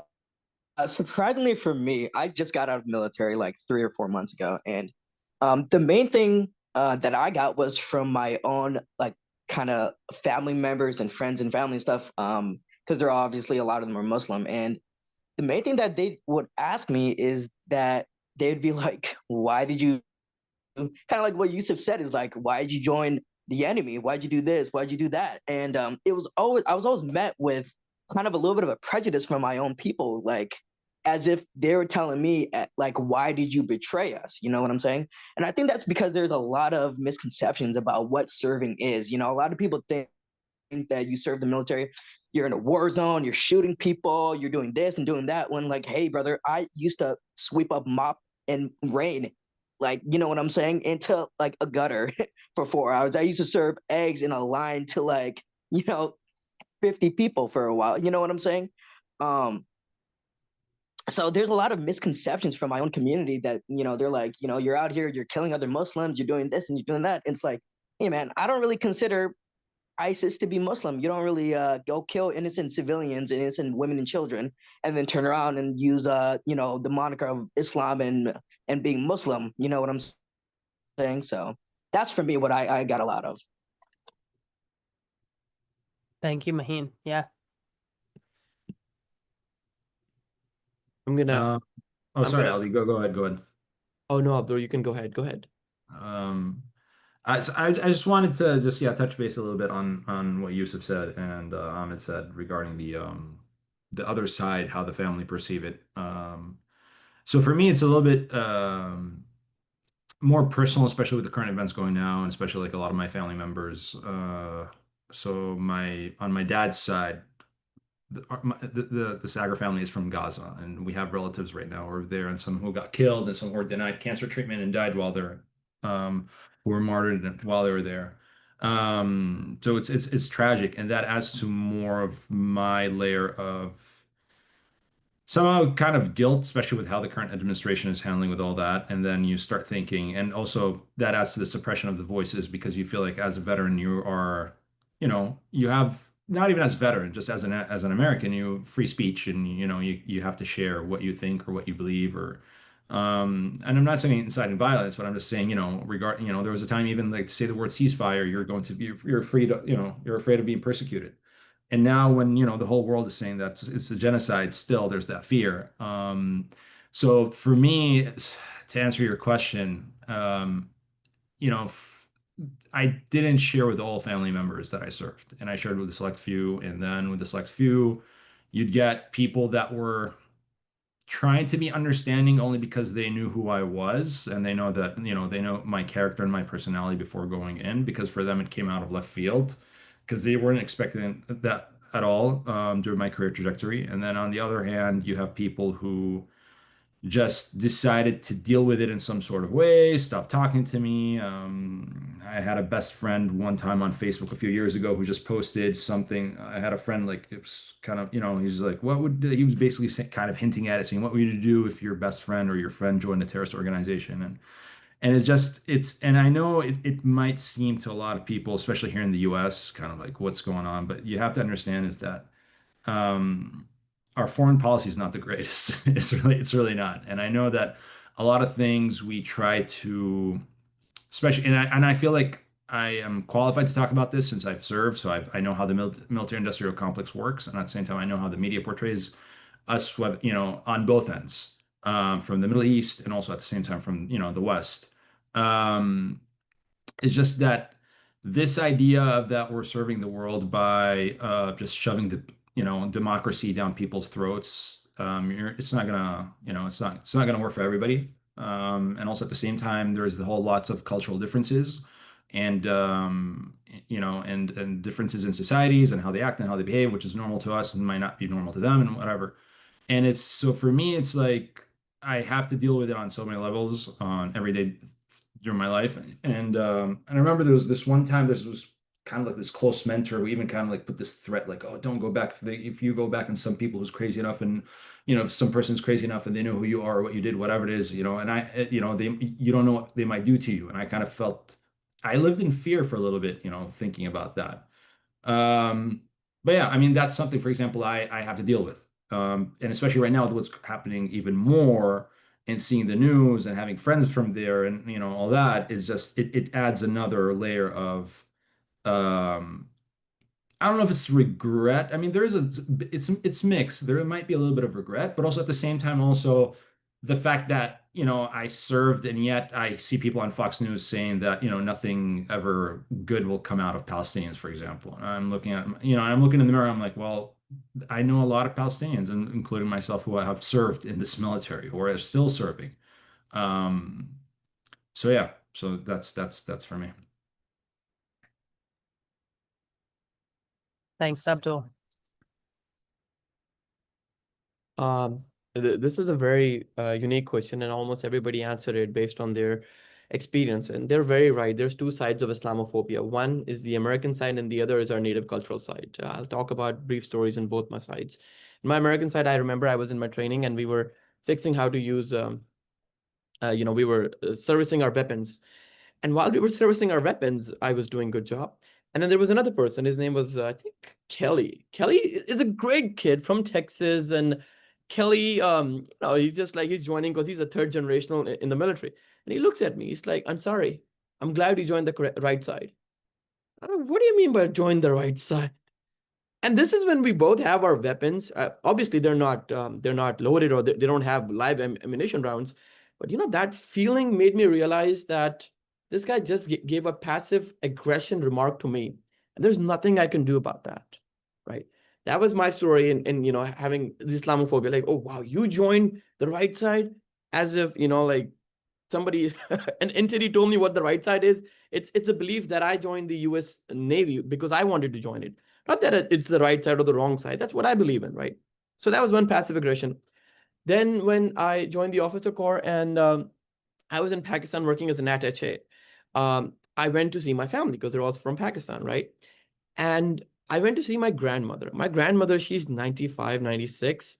surprisingly for me, I just got out of the military like 3 or 4 months ago, and the main thing that I got was from my own like kind of family members and friends and family and stuff. Because there are obviously a lot of them are Muslim, and the main thing that they would ask me is that they'd be like, "Why did you?" Kind of like what Yusuf said is like, "Why did you join the enemy? Why'd you do this? Why'd you do that?" And I was always met with kind of a little bit of a prejudice from my own people, like as if they were telling me like, "Why did you betray us?" You know what I'm saying? And I think that's because there's a lot of misconceptions about what serving is. A lot of people think that you serve the military, you're in a war zone, you're shooting people, you're doing this and doing that. When like, hey, brother, I used to sweep up mop and rain, like, you know what I'm saying, into like a gutter for 4 hours. I used to serve eggs in a line to like, you know, 50 people for a while. You know what I'm saying? Um, so there's a lot of misconceptions from my own community that, they're like, you're out here, you're killing other Muslims, you're doing this and you're doing that. It's like, hey man, I don't really consider ISIS to be Muslim. You don't really go kill innocent civilians, innocent women and children, and then turn around and use the moniker of Islam and being Muslim. You know what I'm saying? So that's for me what I got a lot of. Thank you, Maheen. Yeah. I'm gonna. Uh, oh, I'm sorry, gonna. Ali. Go ahead. Go ahead. Oh no, Abdul, you can go ahead. Go ahead. Um, I just wanted to just touch base a little bit on what Yusuf said and Ahmed said regarding the other side, how the family perceive it. So for me, it's a little bit more personal, especially with the current events going now, and especially like a lot of my family members. So on my dad's side, the Sakr family is from Gaza, and we have relatives right now who are there, and some who got killed, and some who were denied cancer treatment and died while they're who were martyred while they were there. So it's tragic, and that adds to more of my layer of somehow kind of guilt, especially with how the current administration is handling with all that. And then you start thinking, and also that adds to the suppression of the voices because you feel like as a veteran, you are, you have not even as a veteran, just as an American, you free speech and you have to share what you think or what you believe or and I'm not saying inciting violence, but I'm just saying, there was a time even like to say the word ceasefire, you're afraid you're afraid of being persecuted. And now when, the whole world is saying that it's a genocide, still there's that fear. So for me, to answer your question, you know, f- I didn't share with all family members that I served, and I shared with a select few. And then with the select few, you'd get people that were trying to be understanding only because they knew who I was and they know that, they know my character and my personality before going in, because for them it came out of left field because they weren't expecting that at all during my career trajectory. And then on the other hand, you have people who just decided to deal with it in some sort of way, stop talking to me. I had a best friend one time on Facebook a few years ago who just posted something. I had a friend, like, it was kind of, he's like, he was basically kind of hinting at it, saying, what would you do if your best friend or your friend joined a terrorist organization? And and I know it might seem to a lot of people, especially here in the US, kind of like what's going on, but you have to understand is that um, our foreign policy is not the greatest. It's really not. And I know that a lot of things we try to, especially, and I feel like I am qualified to talk about this since I've served. So I know how the military industrial complex works, and at the same time, I know how the media portrays us, on both ends, from the Middle East and also at the same time from the West. Um, it's just that this idea of that we're serving the world by just shoving the democracy down people's throats, it's not gonna it's not gonna work for everybody. And also at the same time, there's the whole lots of cultural differences and and differences in societies and how they act and how they behave, which is normal to us and might not be normal to them and whatever. And it's so for me, it's like I have to deal with it on so many levels on every day during my life. And I remember there was this one time, this was kind of like this close mentor who even kind of like put this threat like, oh, don't go back. If you go back and some people who's crazy enough and, if some person's crazy enough and they know who you are or what you did, whatever it is, and you don't know what they might do to you. And I kind of felt, I lived in fear for a little bit, thinking about that. Um, but yeah, I mean, that's something, for example, I have to deal with. And especially right now with what's happening even more and seeing the news and having friends from there and all that is just it adds another layer of um I don't know if it's regret. I mean, it's mixed. There might be a little bit of regret, but also at the same time, also the fact that, I served and yet I see people on Fox News saying that, nothing ever good will come out of Palestinians, for example. And I'm looking in the mirror, I'm like, well, I know a lot of Palestinians, and including myself, who have served in this military or are still serving. Um, so yeah, so that's for me. Thanks, Abdul. This is a very unique question, and almost everybody answered it based on their experience. And they're very right. There's two sides of Islamophobia. One is the American side, and the other is our native cultural side. I'll talk about brief stories on both my sides. In my American side, I remember I was in my training, and we were fixing how to use, we were servicing our weapons. And while we were servicing our weapons, I was doing a good job. And then there was another person. His name was, I think, Kelly. Kelly is a great kid from Texas. And Kelly, he's just like, he's joining because he's a third generational in the military. And he looks at me. He's like, I'm sorry. I'm glad you joined the right side. I don't know, what do you mean by join the right side? And this is when we both have our weapons. Obviously, they're not loaded, or they don't have live ammunition rounds. But that feeling made me realize that this guy just gave a passive aggression remark to me, and there's nothing I can do about that, right? That was my story in having the Islamophobia. Like, oh wow, you joined the right side, as if like somebody, an entity told me what the right side is. It's a belief that I joined the US Navy because I wanted to join it. Not that it's the right side or the wrong side. That's what I believe in, right? So that was one passive aggression. Then when I joined the officer corps and I was in Pakistan working as an attaché, I went to see my family because they're also from Pakistan, right? And I went to see my grandmother. My grandmother, she's 95, 96.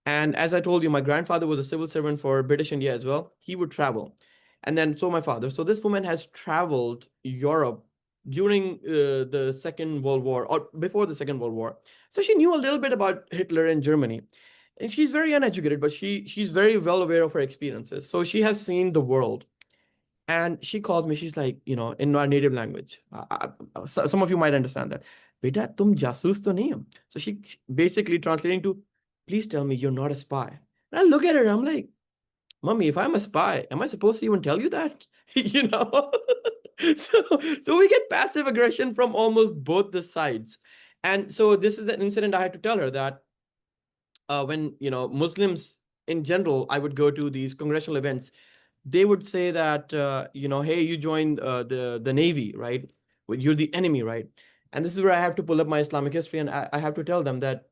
And as I told you, my grandfather was a civil servant for British India as well. He would travel. And then so my father. So this woman has traveled Europe during the Second World War or before the Second World War. So she knew a little bit about Hitler and Germany. And she's very uneducated, but she's very well aware of her experiences. So she has seen the world. And she calls me, she's like, in our native language. Some of you might understand that. Beta, tum jasoos to nahi ho. So she basically translating to, please tell me you're not a spy. And I look at her, I'm like, Mommy, if I'm a spy, am I supposed to even tell you that? So we get passive aggression from almost both the sides. And so this is an incident I had to tell her that when, Muslims in general, I would go to these congressional events, they would say that, hey, you joined the Navy, right? Well, you're the enemy, right? And this is where I have to pull up my Islamic history, and I have to tell them that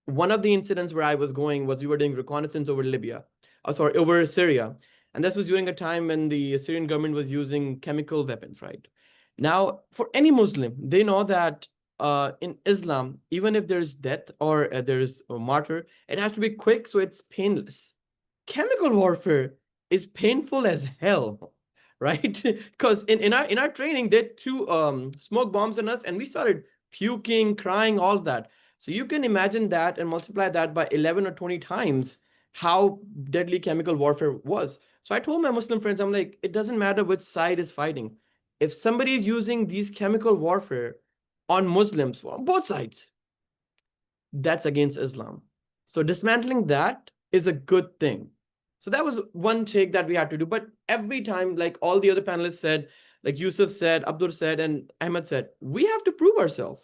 one of the incidents where I was going was we were doing reconnaissance over over Syria. And this was during a time when the Syrian government was using chemical weapons, right? Now, for any Muslim, they know that in Islam, even if there's death or there's a martyr, it has to be quick, so it's painless. Chemical warfare is painful as hell, right? Because in our training, they threw smoke bombs on us, and we started puking, crying, all that. So you can imagine that and multiply that by 11 or 20 times how deadly chemical warfare was. So I told my Muslim friends, I'm like, it doesn't matter which side is fighting. If somebody is using these chemical warfare on Muslims, on both sides, that's against Islam. So dismantling that is a good thing. So that was one take that we had to do. But every time, like all the other panelists said, like Yousif said, Abdul said, and Ahmed said, we have to prove ourselves.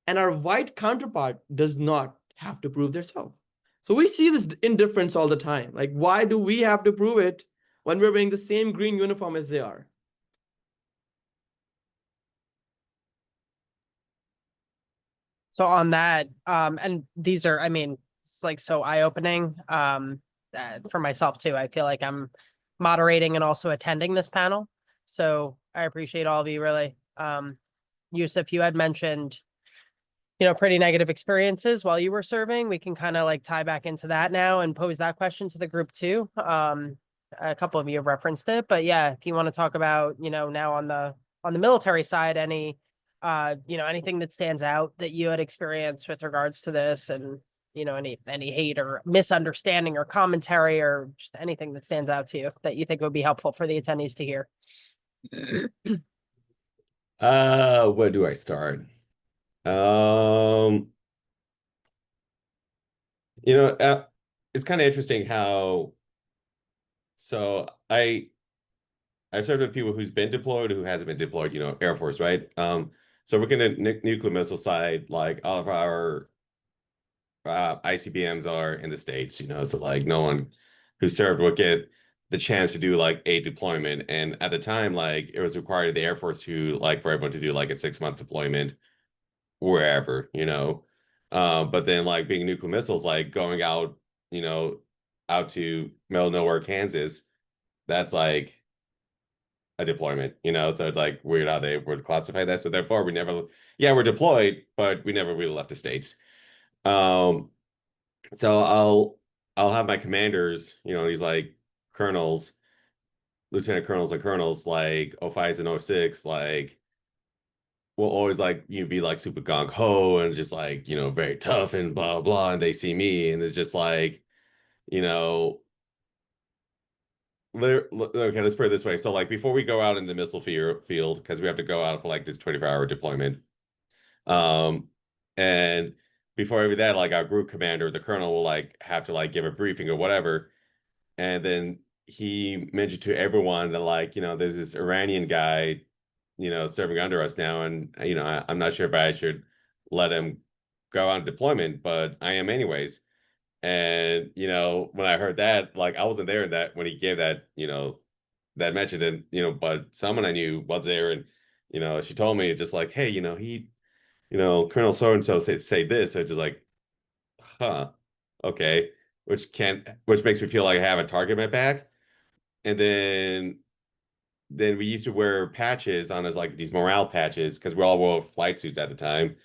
And our white counterpart does not have to prove themselves. So we see this indifference all the time. Like, why do we have to prove it when we're wearing the same green uniform as they are? So on that, and these are, I mean, it's like so eye-opening for myself too. I feel like I'm moderating and also attending this panel. So I appreciate all of you really. Yousif, you had mentioned, pretty negative experiences while you were serving. We can kind of like tie back into that now and pose that question to the group too. A couple of you have referenced it, but yeah, if you want to talk about, now on the military side, anything that stands out that you had experienced with regards to this, and any hate or misunderstanding or commentary or just anything that stands out to you that you think would be helpful for the attendees to hear. Where do I start? It's kind of interesting how, so I served with people who's been deployed, who hasn't been deployed, Air Force, right? So we're going to nuclear missile side, like all of our ICBMs are in the States, so like no one who served would get the chance to do like a deployment. And at the time, like it was required of the Air Force to like for everyone to do like a 6-month deployment wherever, but then like being nuclear missiles, like going out, out to middle of nowhere, Kansas, that's like a deployment, so it's like weird how they would classify that. So therefore we're deployed, but we never really left the States. So I'll have my commanders, these like colonels, lieutenant colonels and colonels, like 05s and 06, like will always like be like super gung ho and just like very tough and blah blah, and they see me and it's just like okay, let's put it this way. So like before we go out in the missile field, because we have to go out for like this 24-hour deployment, and before every that, like our group commander, the colonel, will like have to like give a briefing or whatever, and then he mentioned to everyone that like there's this Iranian guy serving under us now, and I'm not sure if I should let him go on deployment, but I am anyways. And, you know, when I heard that, like, I wasn't there in that when he gave that, you know, that mentioned, and, you know, but someone I knew was there, and, you know, she told me just like, hey, you know, you know, Colonel so and so say this. So it's just like, huh, okay, which makes me feel like I have a target on my back. And then we used to wear patches on us, like these morale patches, because we all wore flight suits at the time.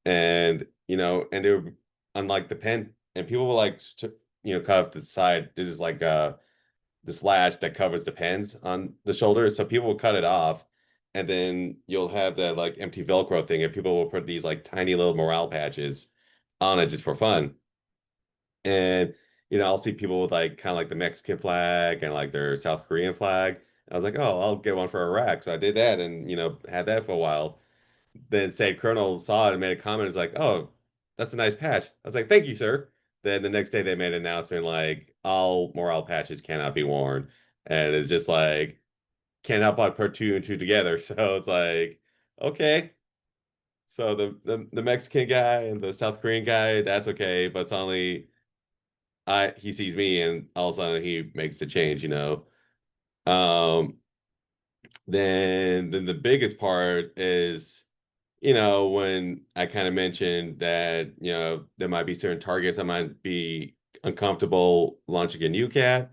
And, you know, and they were unlike the pen, and people were like, you know, cut off the side. This is like this latch that covers the pens on the shoulder. So people will cut it off, and then you'll have that like empty Velcro thing, and people will put these like tiny little morale patches on it just for fun. And you know, I'll see people with like kind of like the Mexican flag and like their South Korean flag. I was like, oh, I'll get one for Iraq. So I did that, and you know, had that for a while. Then said Colonel saw it and made a comment. It's like, oh, that's a nice patch. I was like, thank you, sir. Then the next day they made an announcement like all morale patches cannot be worn. And it's just like can't help but put two and two together. So it's like, okay. So the Mexican guy and the South Korean guy, that's okay, but suddenly he sees me and all of a sudden he makes the change, you know. Um then the biggest part is, you know, when I kind of mentioned that, you know, there might be certain targets I might be uncomfortable launching a UCAT.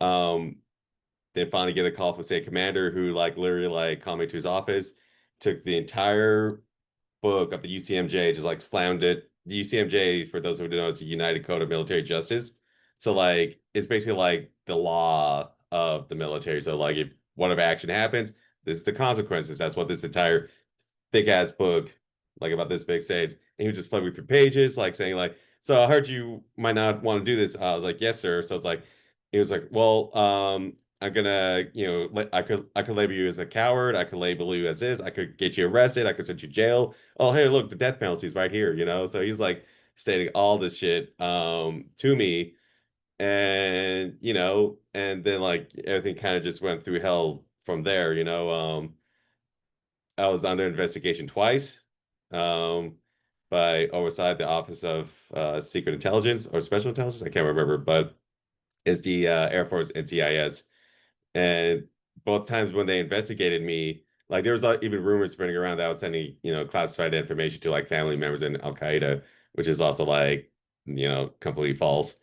Then finally get a call from state commander who like literally like called me to his office, took the entire book of the UCMJ, just like slammed it. The UCMJ, for those who don't know, is the United Code of Military Justice. So like it's basically like the law of the military. So like if whatever action happens, this is the consequences. That's what this entire thick ass book, like about this big stage. And he was just flipping through pages, like saying, like, so I heard you might not want to do this. I was like, yes, sir. So it's like he was like, well, I'm gonna, you know, I could label you as a coward, I could label you as this, I could get you arrested, I could send you to jail. Oh, hey, look, the death penalty is right here, you know. So he's like stating all this shit to me. And you know, and then like everything kind of just went through hell from there, you know. I was under investigation twice um, by oversight the Office of Secret Intelligence or Special Intelligence. I can't remember, but it's the Air Force NCIS. And both times when they investigated me, like there was even rumors spreading around that I was sending, you know, classified information to like family members in Al Qaeda, which is also like, you know, completely false.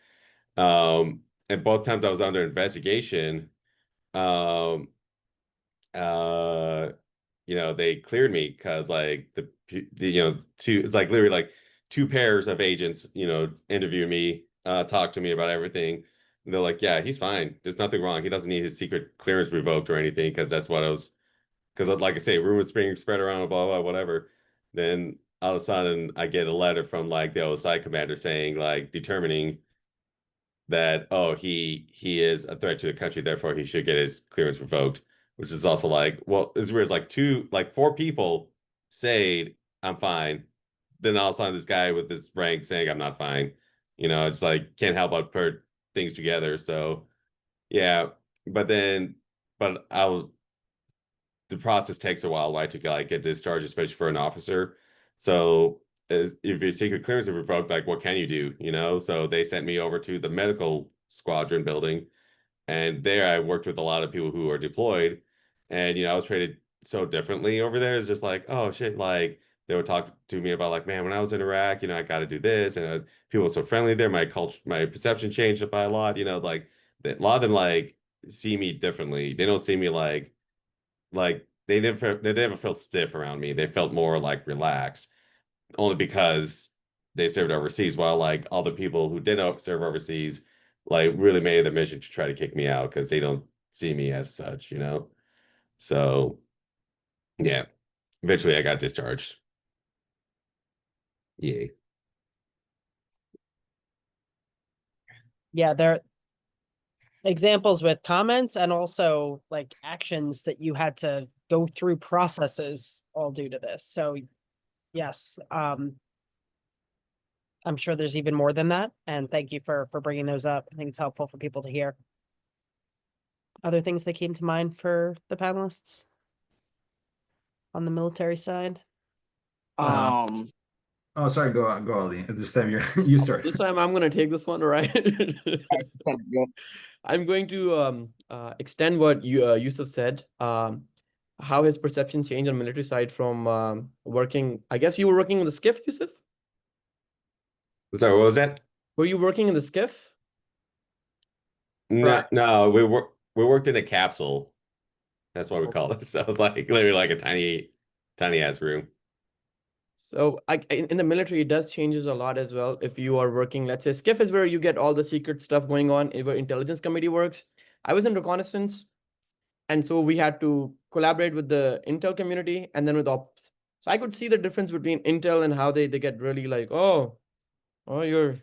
And both times I was under investigation, um, uh, you know, they cleared me because like you know, it's like literally like two pairs of agents, you know, interviewed me, talked to me about everything. And they're like, yeah, he's fine. There's nothing wrong. He doesn't need his secret clearance revoked or anything because that's what I was, because like I say, rumors being spread around, blah, blah, whatever. Then all of a sudden I get a letter from like the OSI commander saying like determining that, oh, he is a threat to the country, therefore he should get his clearance revoked, which is also like, well, it's weird. It's like four people say I'm fine, then all of a sudden this guy with this rank saying I'm not fine. You know, it's like can't help but put things together. So yeah, but then, but I'll the process takes a while, right, to like get discharged, especially for an officer. So if your secret clearance is revoked, like what can you do? You know, so they sent me over to the medical squadron building, and there I worked with a lot of people who are deployed, and you know I was treated so differently over there. It's just like, oh shit, like they would talk to me about like, man, when I was in Iraq, you know, I got to do this, and people were so friendly there. My culture, my perception changed by a lot. You know, like a lot of them like see me differently. They don't see me like they never felt stiff around me. They felt more like relaxed, only because they served overseas. While like all the people who didn't serve overseas, like really made the mission to try to kick me out because they don't see me as such, you know. So yeah, eventually I got discharged. Yeah. Yeah, there are examples with comments and also like actions that you had to go through processes all due to this. So yes, I'm sure there's even more than that. And thank you for bringing those up. I think it's helpful for people to hear. Other things that came to mind for the panelists on the military side? Um, Oh, sorry, go Ali. This time you start. This time I'm gonna take this one, all right? Yeah. I'm going to extend what Yousif said. How his perception changed on military side from working. I guess you were working in the skiff, Yousif? Sorry, what was that? Were you working in the skiff? No, Right. no, we worked in a capsule. That's what we call it. So it's like literally like a tiny ass room. So in the military, it does changes a lot as well. If you are working, let's say skiff is where you get all the secret stuff going on, where intelligence committee works. I was in reconnaissance, and so we had to collaborate with the intel community and then with ops. So I could see the difference between intel and how they get really like, oh, you're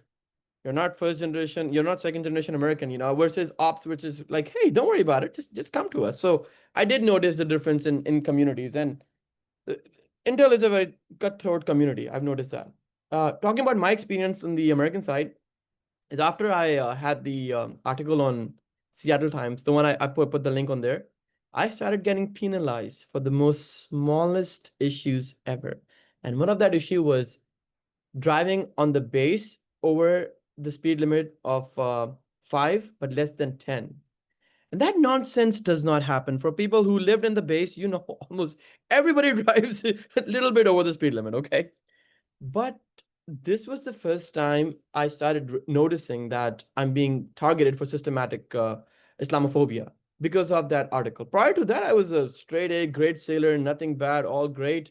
not first generation, you're not second generation American, versus ops, which is like, hey, don't worry about it, just come to us. So I did notice the difference in communities, and uh, Intel is a very cutthroat community. I've noticed that. Talking about my experience on the American side is after I had the article on Seattle Times, the one I put the link on there, I started getting penalized for the most smallest issues ever. And one of that issue was driving on the base over the speed limit of 5, but less than 10. And that nonsense does not happen. For people who lived in the base, almost everybody drives a little bit over the speed limit, okay? But this was the first time I started noticing that I'm being targeted for systematic Islamophobia because of that article. Prior to that, I was a straight A, great sailor, nothing bad, all great.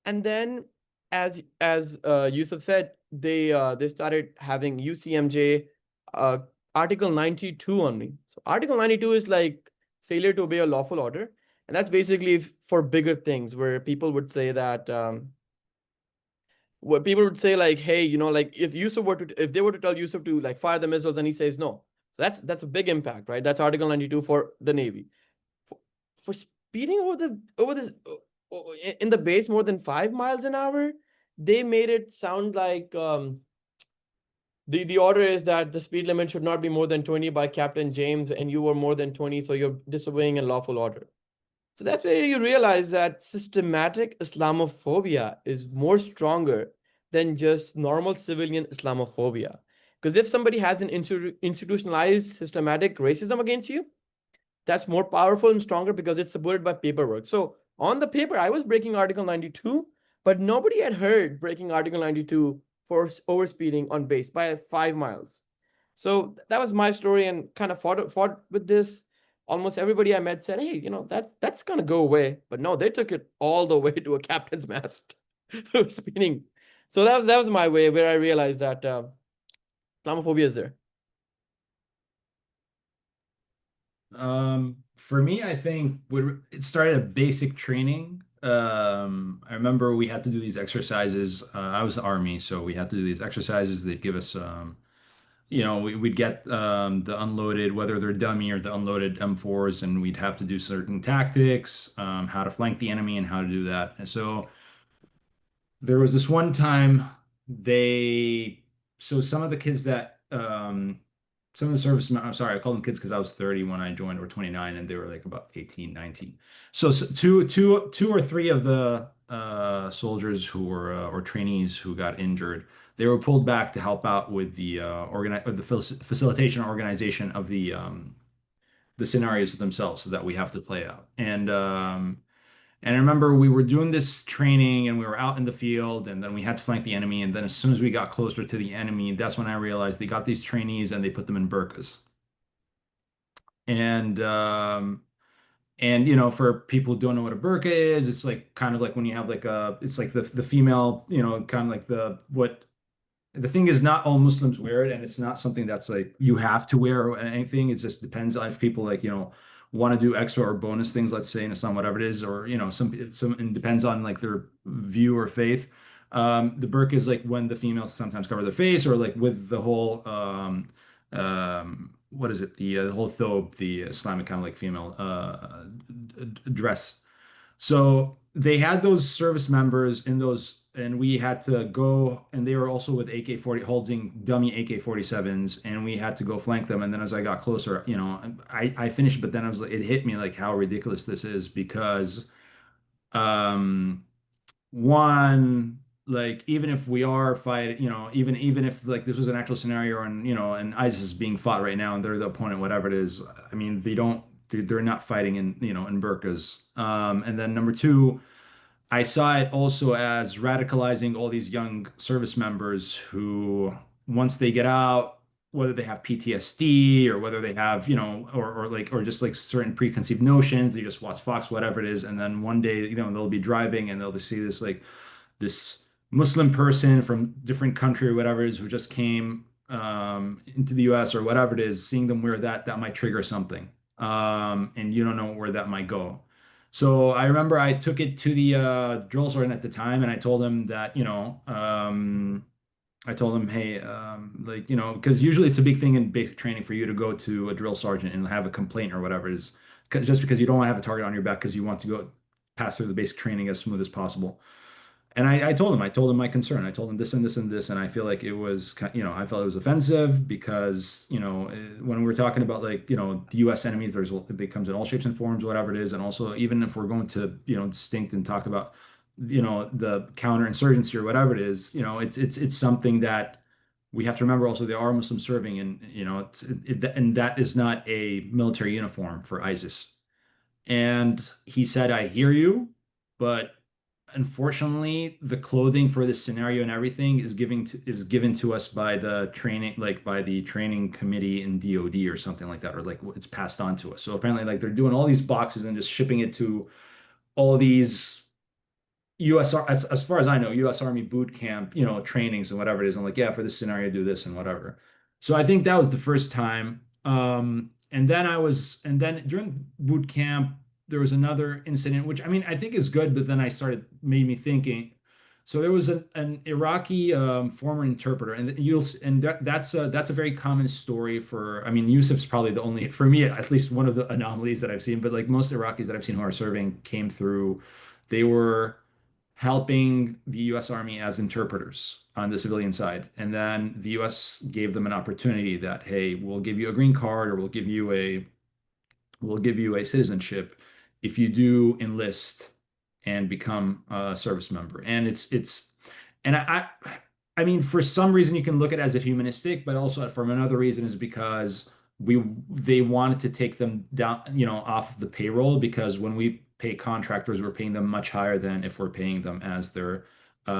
And then, as Yousif said, they started having UCMJ Article 92 on me. So Article 92 is like failure to obey a lawful order, and that's basically for bigger things where people would say that what people would say like, hey, like if they were to tell Yousif to like fire the missiles and he says no, so that's a big impact, right? That's Article 92 for the Navy. For speeding in the base more than 5 miles an hour, they made it sound like the order is that the speed limit should not be more than 20 by Captain James, and you were more than 20, so you're disobeying a lawful order. So that's where you realize that systematic Islamophobia is more stronger than just normal civilian Islamophobia. Because if somebody has an institutionalized systematic racism against you, that's more powerful and stronger because it's supported by paperwork. So on the paper, I was breaking Article 92, but nobody had heard breaking Article 92 for overspeeding on base by 5 miles. So that was my story, and kind of fought with this. Almost everybody I met said, hey, that's gonna go away. But no, they took it all the way to a captain's mast speeding. So that was my way where I realized that Islamophobia is there. For me, I think it started a basic training. I remember we had to do these exercises. I was the Army, so we had to do these exercises. They'd give us, we'd get the unloaded, whether they're dummy or the unloaded M4s, and we'd have to do certain tactics, how to flank the enemy and how to do that. And so there was this one time so some of the kids that some of the servicemen, I'm sorry, I call them kids because I was 30 when I joined, or 29, and they were like about 18, 19. So two or three of the soldiers who were or trainees who got injured, they were pulled back to help out with the facilitation organization of the scenarios themselves so that we have to play out. And I remember we were doing this training and we were out in the field, and then we had to flank the enemy. And then as soon as we got closer to the enemy, that's when I realized they got these trainees and they put them in burqas. And for people who don't know what a burqa is, it's like kind of like when you have like it's like the female, kind of like the thing is, not all Muslims wear it, and it's not something that's like you have to wear or anything. It just depends on if people like, want to do extra or bonus things, let's say in Islam, whatever it is, or some it depends on like their view or faith. The burqa is like when the females sometimes cover their face, or like with the whole what is it, the whole thobe, the Islamic kind of like female dress. So they had those service members in those, and we had to go, and they were also with AK-40 holding dummy AK-47s, and we had to go flank them. And then as I got closer, I finished, but then I was like, it hit me like how ridiculous this is because one, like even if we are fighting, even if like this was an actual scenario and and ISIS is being fought right now and they're the opponent, whatever it is, I mean they're not fighting in in burqas. And then number two, I saw it also as radicalizing all these young service members who, once they get out, whether they have PTSD or whether they have, or just like certain preconceived notions, they just watch Fox, whatever it is, and then one day, they'll be driving and they'll just see this like this Muslim person from different country or whatever it is who just came into the US or whatever it is, seeing them wear that might trigger something. And you don't know where that might go. So I remember I took it to the drill sergeant at the time, and I told him that, I told him, hey, like, because usually it's a big thing in basic training for you to go to a drill sergeant and have a complaint or whatever it is, just because you don't want to have a target on your back because you want to go pass through the basic training as smooth as possible. And I told him my concern. I told him this and this and this, and I feel like it was, I felt it was offensive because, when we're talking about like, the U.S. enemies, they comes in all shapes and forms, whatever it is, and also even if we're going to, distinct and talk about, the counterinsurgency or whatever it is, it's something that we have to remember. Also, there are Muslims serving, and and that is not a military uniform for ISIS. And he said, I hear you, but unfortunately, the clothing for this scenario and everything is given to us by the training, like by the training committee in DoD or something like that, or like it's passed on to us. So apparently, like they're doing all these boxes and just shipping it to all these as far as I know, U.S. Army boot camp, trainings and whatever it is. I'm like, yeah, for this scenario, do this and whatever. So I think that was the first time. And then during boot camp, there was another incident, which I mean, I think is good, but then made me thinking. So there was an Iraqi former interpreter, and that's a very common story for. I mean, Yousif's probably the only, for me, at least one of the anomalies that I've seen. But like most Iraqis that I've seen who are serving came through, they were helping the U.S. Army as interpreters on the civilian side. And then the U.S. gave them an opportunity that, hey, we'll give you a green card or we'll give you a citizenship if you do enlist and become a service member. And and I mean, for some reason you can look at it as a humanistic, but also from another reason is because they wanted to take them down, off the payroll, because when we pay contractors, we're paying them much higher than if we're paying them as their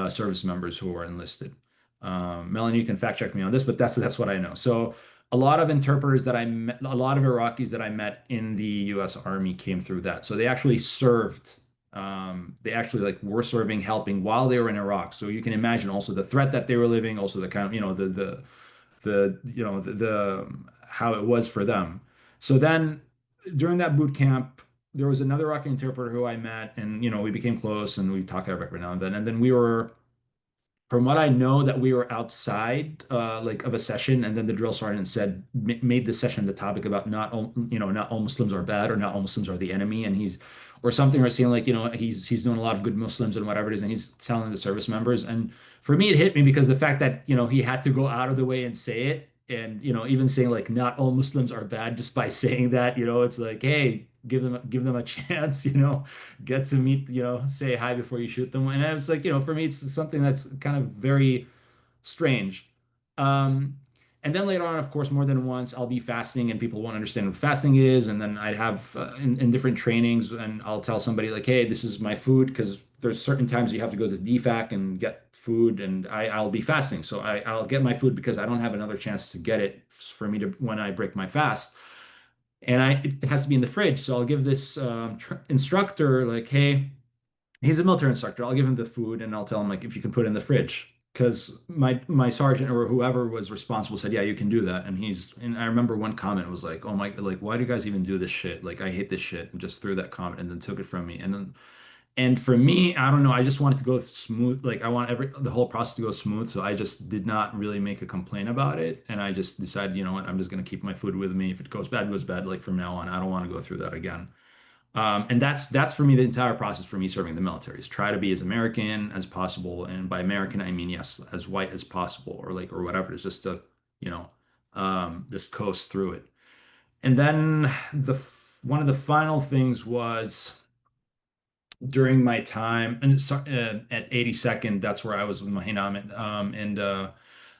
service members who are enlisted. Melanie, you can fact check me on this, but that's what I know. So a lot of interpreters that I met, a lot of Iraqis that I met in the U.S. Army came through that. So they actually served. They actually like were serving, helping while they were in Iraq. So you can imagine also the threat that they were living, also the kind of, the how it was for them. So then during that boot camp, there was another Iraqi interpreter who I met, and we became close, and we talk every now and then. And then we were, from what I know, that we were outside like of a session, and then the drill sergeant made the session the topic about not all Muslims are bad, or not all Muslims are the enemy, and he's or something, or saying like he's doing a lot of good Muslims and whatever it is, and he's telling the service members. And for me, it hit me because the fact that he had to go out of the way and say it, and even saying like not all Muslims are bad, just by saying that, it's like, hey, give them a chance, get to meet, say hi before you shoot them. And it's like, for me, it's something that's kind of very strange. And then later on, of course, more than once, I'll be fasting and people won't understand what fasting is. And then I'd have in different trainings, and I'll tell somebody like, hey, this is my food, because there's certain times you have to go to DFAC and get food, and I'll be fasting. So I'll get my food because I don't have another chance to get it for me to when I break my fast. And it has to be in the fridge. So I'll give this instructor like, hey, he's a military instructor. I'll give him the food, and I'll tell him like, if you can put it in the fridge, because my sergeant or whoever was responsible said, yeah, you can do that. And I remember one comment was like, oh my, like, why do you guys even do this shit? Like, I hate this shit, and just threw that comment and then took it from me. And for me, I don't know, I just wanted to go smooth. Like I want the whole process to go smooth. So I just did not really make a complaint about it. And I just decided, you know what, I'm just going to keep my food with me. If it goes bad, it goes bad. Like from now on, I don't want to go through that again. And that's for me, the entire process for me serving the military is try to be as American as possible. And by American, I mean, yes, as white as possible, or whatever. It's just to, just coast through it. And then one of the final things was, during my time and at 82nd, that's where I was with Maheen Ahmed.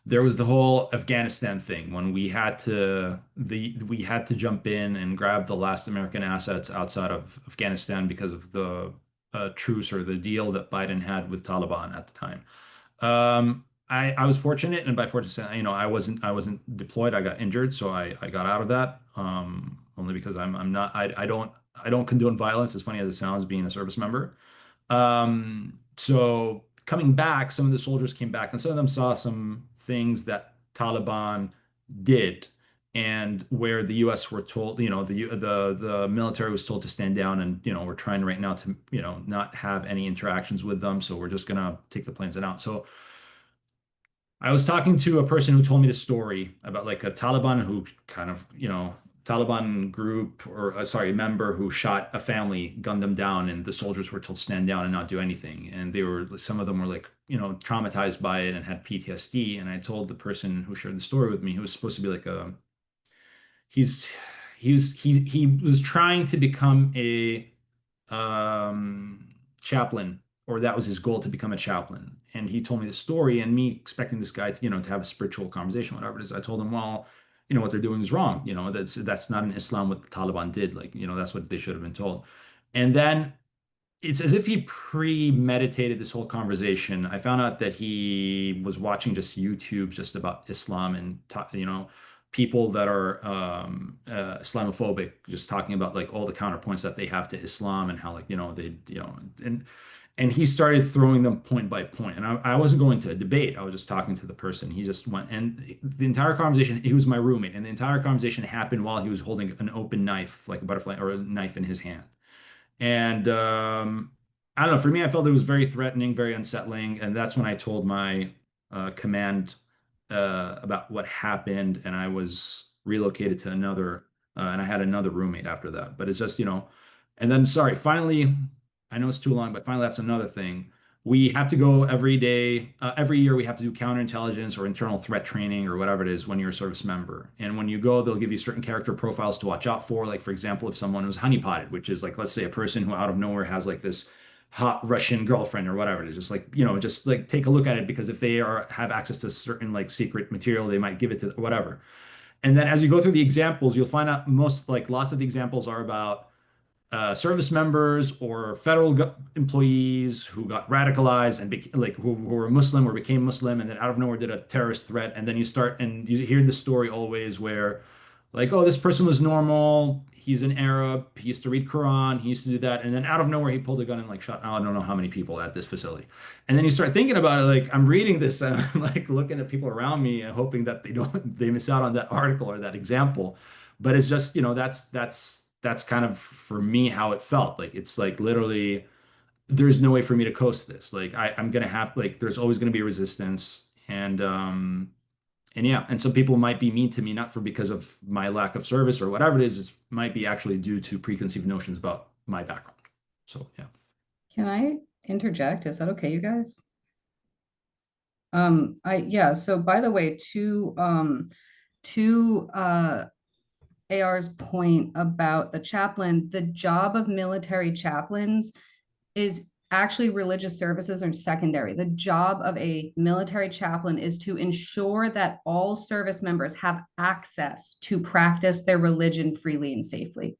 There was the whole Afghanistan thing when we had to jump in and grab the last American assets outside of Afghanistan because of the truce or the deal that Biden had with Taliban at the time. I was fortunate, and by fortunate, I wasn't deployed. I got injured, so I got out of that. Only because I'm not I don't condone violence, as funny as it sounds, being a service member. So coming back, some of the soldiers came back, and some of them saw some things that Taliban did, and where the U.S. were told, the military was told to stand down, and we're trying right now to not have any interactions with them, so we're just gonna take the planes and out. So I was talking to a person who told me the story about like a Taliban who kind of, Taliban group or sorry, member who shot a family, gunned them down, and the soldiers were told to stand down and not do anything. And some of them were like, traumatized by it and had PTSD. And I told the person who shared the story with me, who was supposed to be like he's he was trying to become a chaplain, or that was his goal, to become a chaplain. And he told me the story, and me expecting this guy to, to have a spiritual conversation, whatever it is. I told him, well, what they're doing is wrong. That's not in Islam what the Taliban did. Like, that's what they should have been told. And then it's as if he premeditated this whole conversation. I found out that he was watching just YouTube just about Islam and, people that are Islamophobic, just talking about like all the counterpoints that they have to Islam and how like, and he started throwing them point by point. And I wasn't going to a debate. I was just talking to the person. He just went, and the entire conversation, he was my roommate, and the entire conversation happened while he was holding an open knife, like a butterfly or a knife in his hand. And I don't know, for me, I felt it was very threatening, very unsettling. And that's when I told my command about what happened, and I was relocated to another, and I had another roommate after that. But it's just, and then, sorry, finally, I know it's too long, but finally, that's another thing. We have to go every day, every year, we have to do counterintelligence or internal threat training or whatever it is when you're a service member. And when you go, they'll give you certain character profiles to watch out for. Like, for example, if someone was honeypotted, which is like, let's say a person who out of nowhere has like this hot Russian girlfriend or whatever it is, just like, just like take a look at it, because if they have access to certain like secret material, they might give it to whatever. And then as you go through the examples, you'll find out lots of the examples are about service members or federal employees who got radicalized and who were Muslim or became Muslim, and then out of nowhere did a terrorist threat. And then you hear the story always where like, oh, this person was normal. He's an Arab. He used to read Quran. He used to do that. And then out of nowhere, he pulled a gun and like shot, I don't know how many people at this facility. And then you start thinking about it. Like, I'm reading this and I'm like looking at people around me and hoping that they miss out on that article or that example. But it's just, that's kind of for me how it felt. Like, it's like literally there's no way for me to coast this. Like I'm gonna have, like, there's always gonna be resistance. And yeah, and some people might be mean to me, not because of my lack of service or whatever it is. It might be actually due to preconceived notions about my background. So yeah. Can I interject? Is that okay, you guys? So by the way, to AR's point about the chaplain, the job of military chaplains is actually religious services are secondary. The job of a military chaplain is to ensure that all service members have access to practice their religion freely and safely.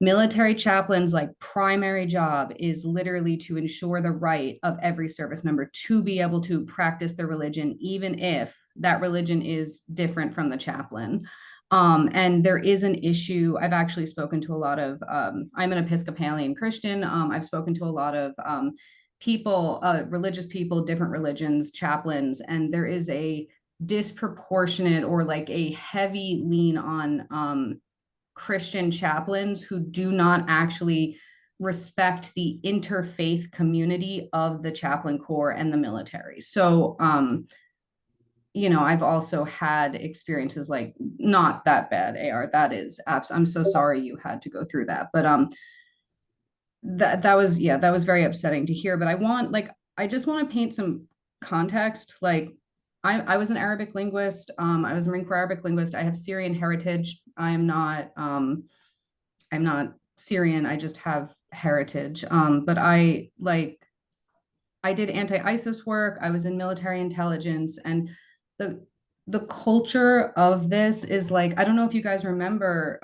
Military chaplains' like primary job is literally to ensure the right of every service member to be able to practice their religion, even if that religion is different from the chaplain. And there is an issue. I've actually spoken to a lot of, I'm an Episcopalian Christian. I've spoken to a lot of people, religious people, different religions, chaplains, and there is a disproportionate or like a heavy lean on Christian chaplains who do not actually respect the interfaith community of the chaplain corps and the military. So, I've also had experiences like not that bad, AR. That is I'm so sorry you had to go through that. But that was very upsetting to hear. But I just want to paint some context. Like I was an Arabic linguist. I was a Marine Corps Arabic linguist. I have Syrian heritage. I'm not Syrian. I just have heritage. But I did anti-ISIS work. I was in military intelligence, and the culture of this is like, I don't know if you guys remember,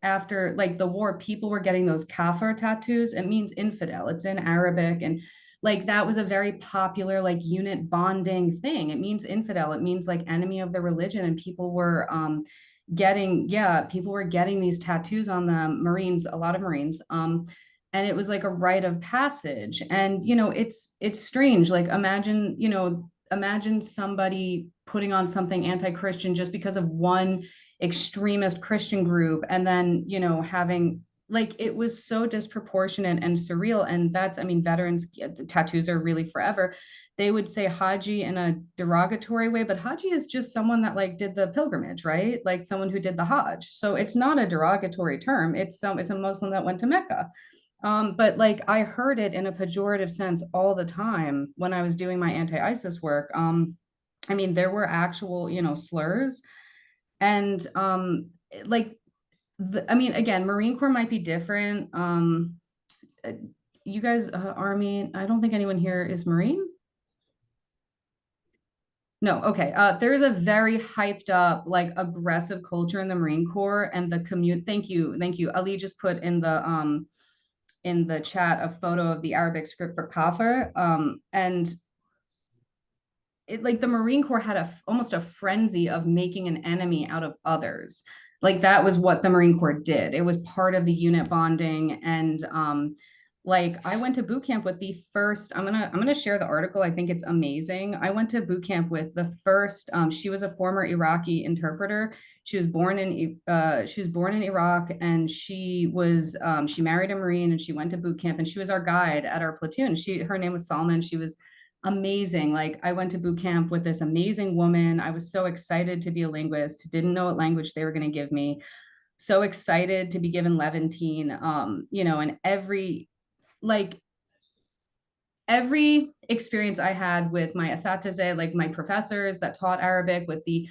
after like the war, people were getting those kafir tattoos. It means infidel. It's in Arabic, and like that was a very popular like unit bonding thing. It means infidel. It means like enemy of the religion, and people were people were getting these tattoos on them. Marines, a lot of Marines. And it was like a rite of passage. And you know, it's strange. Like imagine somebody putting on something anti-Christian just because of one extremist Christian group, and then you know having like, it was so disproportionate and surreal. And that's, I mean, veterans, the tattoos are really forever. They would say Haji in a derogatory way, but Haji is just someone that like did the pilgrimage, right? Like someone who did the Hajj. So it's not a derogatory term. It's a Muslim that went to Mecca. But like I heard it in a pejorative sense all the time when I was doing my anti-ISIS work. I mean, there were actual, you know, slurs. And like I mean, again, Marine Corps might be different. You guys, Army, I don't think anyone here is Marine. No, okay. There's a very hyped up, like aggressive culture in the Marine Corps and the commute. Thank you. Ali just put in the chat a photo of the Arabic script for kafir. And it, like the Marine Corps had almost a frenzy of making an enemy out of others. Like that was what the Marine Corps did. It was part of the unit bonding. And like I went to boot camp with the first, I'm gonna share the article. I think it's amazing. I went to boot camp with the first, she was a former Iraqi interpreter. She was born in Iraq, and she married a Marine, and she went to boot camp, and she was our guide at our platoon. Her name was Salman. She was amazing. Like I went to boot camp with this amazing woman. I was so excited to be a linguist, didn't know what language they were going to give me. So excited to be given Levantine, you know, and every experience I had with my asatizeh, like my professors that taught Arabic, with the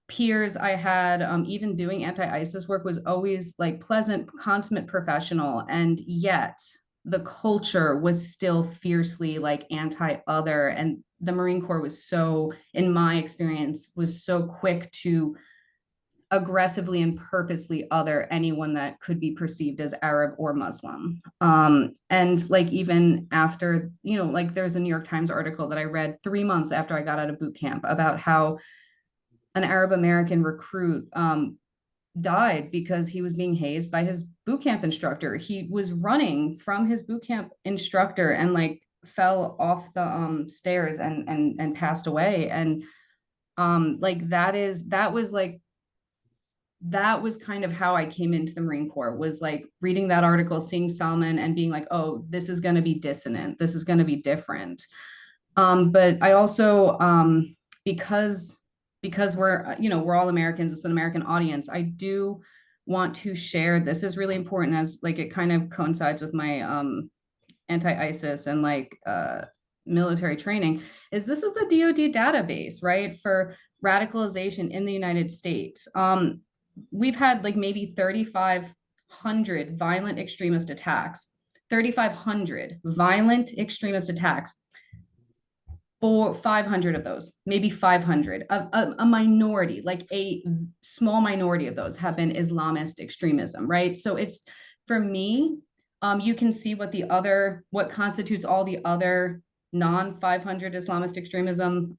peers I had, even doing anti-ISIS work, was always like pleasant, consummate professional. And yet the culture was still fiercely like anti-other. And the Marine Corps was so, in my experience, was so quick to aggressively and purposely other anyone that could be perceived as Arab or Muslim. And like even after, you know, like there's a New York Times article that I read 3 months after I got out of boot camp about how an Arab American recruit died because he was being hazed by his boot camp instructor. He was running from his boot camp instructor and like fell off the stairs and passed away. And like that was kind of how I came into the Marine Corps, was like reading that article, seeing Salman and being like, oh, this is going to be dissonant. This is going to be different. But I also, because we're, you know, we're all Americans, it's an American audience, I do want to share, this is really important, as like it kind of coincides with my anti-ISIS and like military training, is this is the DoD database, right, for radicalization in the United States. We've had like maybe 3,500 violent extremist attacks, 3,500 violent extremist attacks. For 500 of those, maybe 500, a minority, like a small minority of those have been Islamist extremism, right? So it's, for me, you can see what constitutes all the other non-500 Islamist extremism,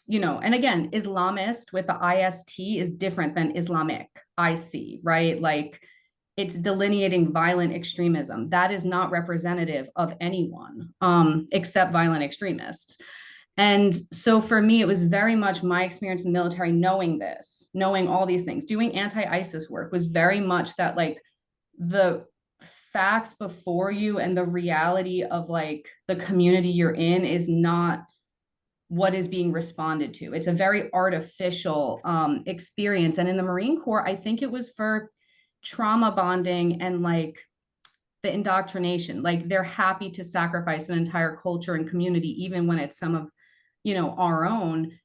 you know, and again, Islamist with the IST is different than Islamic, IC, right? Like it's delineating violent extremism. That is not representative of anyone except violent extremists. And so for me, it was very much my experience in the military, knowing this, knowing all these things, doing anti-ISIS work was very much that like the facts before you and the reality of like the community you're in is not what is being responded to. It's a very artificial experience. And in the Marine Corps, I think it was for trauma bonding and like the indoctrination, like they're happy to sacrifice an entire culture and community, even when it's some of, you know, our own,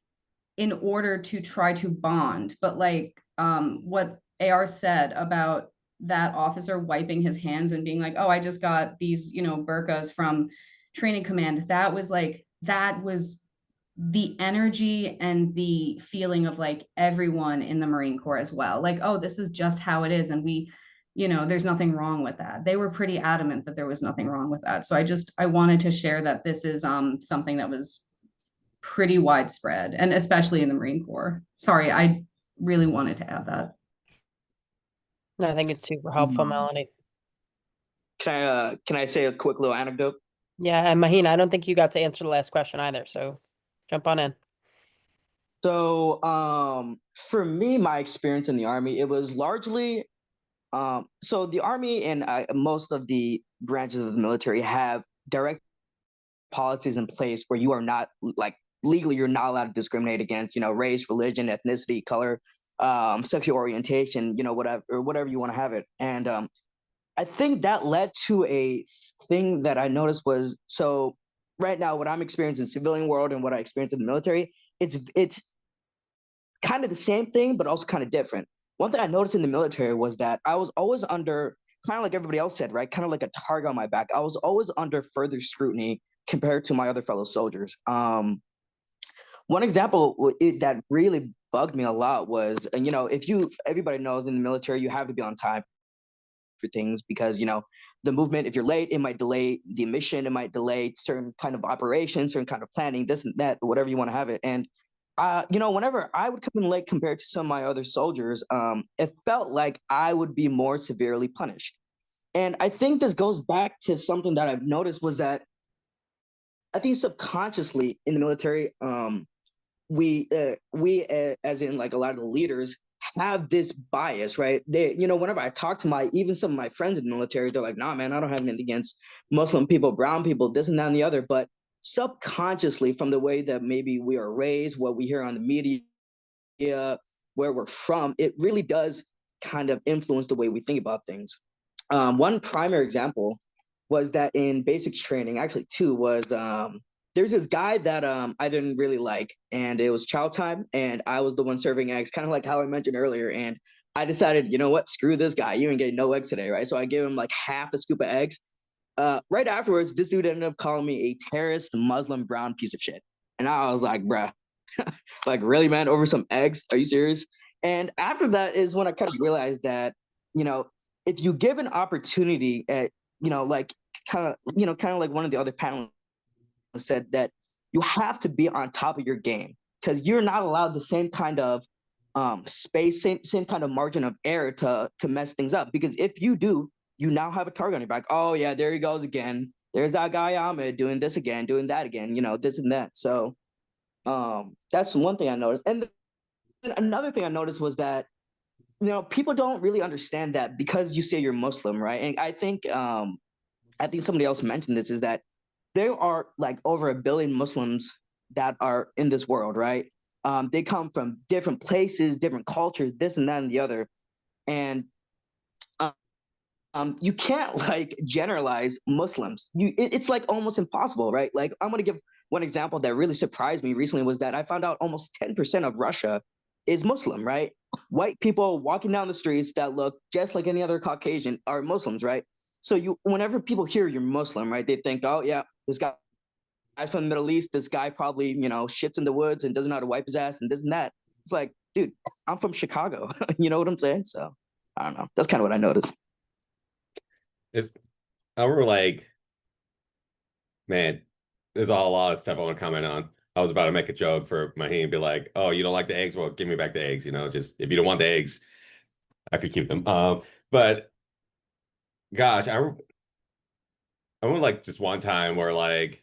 in order to try to bond. But like what AR said about that officer wiping his hands and being like, oh, I just got these, you know, burqas from training command. That was the energy and the feeling of like everyone in the Marine Corps as well. Like, oh, this is just how it is. And we, you know, there's nothing wrong with that. They were pretty adamant that there was nothing wrong with that. So I wanted to share that this is something that was pretty widespread, and especially in the Marine Corps. Sorry, I really wanted to add that. No, I think it's super helpful, Melanie. Can I say a quick little anecdote? Yeah, and Maheen, I don't think you got to answer the last question either, so jump on in. So, for me, my experience in the Army, it was largely, so the Army and most of the branches of the military have direct policies in place where you are not, like, legally, you're not allowed to discriminate against, you know, race, religion, ethnicity, color, sexual orientation, you know, whatever you want to have it. And I think that led to a thing that I noticed was, so right now, what I'm experiencing in the civilian world and what I experience in the military, it's kind of the same thing, but also kind of different. One thing I noticed in the military was that I was always under, kind of like everybody else said, right? Kind of like a target on my back. I was always under further scrutiny compared to my other fellow soldiers. One example that really bugged me a lot was, and you know, everybody knows in the military, you have to be on time for things because, you know, the movement, if you're late, it might delay the mission, it might delay certain kind of operations, certain kind of planning, this and that, whatever you want to have it. And you know, whenever I would come in late compared to some of my other soldiers, it felt like I would be more severely punished. And I think this goes back to something that I've noticed was that I think subconsciously in the military, we as in like a lot of the leaders have this bias, right? They, you know, whenever I talk to even some of my friends in the military, they're like, nah, man, I don't have anything against Muslim people, brown people, this and that and the other. But subconsciously, from the way that maybe we are raised, what we hear on the media, where we're from, it really does kind of influence the way we think about things. One primary example was that in basics training, actually two, was there's this guy that I didn't really like, and it was chow time, and I was the one serving eggs, kind of like how I mentioned earlier. And I decided, you know what, screw this guy, you ain't getting no eggs today, right? So I gave him like half a scoop of eggs. Right afterwards, this dude ended up calling me a terrorist Muslim brown piece of shit. And I was like, bruh, like, really, man, over some eggs? Are you serious? And after that is when I kind of realized that, you know, if you give an opportunity at, you know, like kind of like one of the other panelists said, that you have to be on top of your game because you're not allowed the same kind of space, same kind of margin of error to mess things up. Because if you do, you now have a target on your back. Oh yeah, there he goes again. There's that guy Ahmed doing this again, doing that again, you know, this and that. So that's one thing I noticed. And another thing I noticed was that, you know, people don't really understand that because you say you're Muslim, right? And I think somebody else mentioned this, is that there are like over 1 billion Muslims that are in this world, right? They come from different places, different cultures, this and that and the other. And you can't like generalize Muslims. It's like almost impossible, right? Like I'm going to give one example that really surprised me recently was that I found out almost 10% of Russia is Muslim, right? White people walking down the streets that look just like any other Caucasian are Muslims, right? So whenever people hear you're Muslim, right, they think, oh yeah, this guy's from the Middle East. This guy probably, you know, shits in the woods and doesn't know how to wipe his ass and this and that. It's like, dude, I'm from Chicago. You know what I'm saying? So I don't know. That's kind of what I noticed. I remember like, man, there's a lot of stuff I want to comment on. I was about to make a joke for Maheen, be like, oh, you don't like the eggs? Well, give me back the eggs, you know, just if you don't want the eggs, I could keep them. But gosh, I remember like just one time where like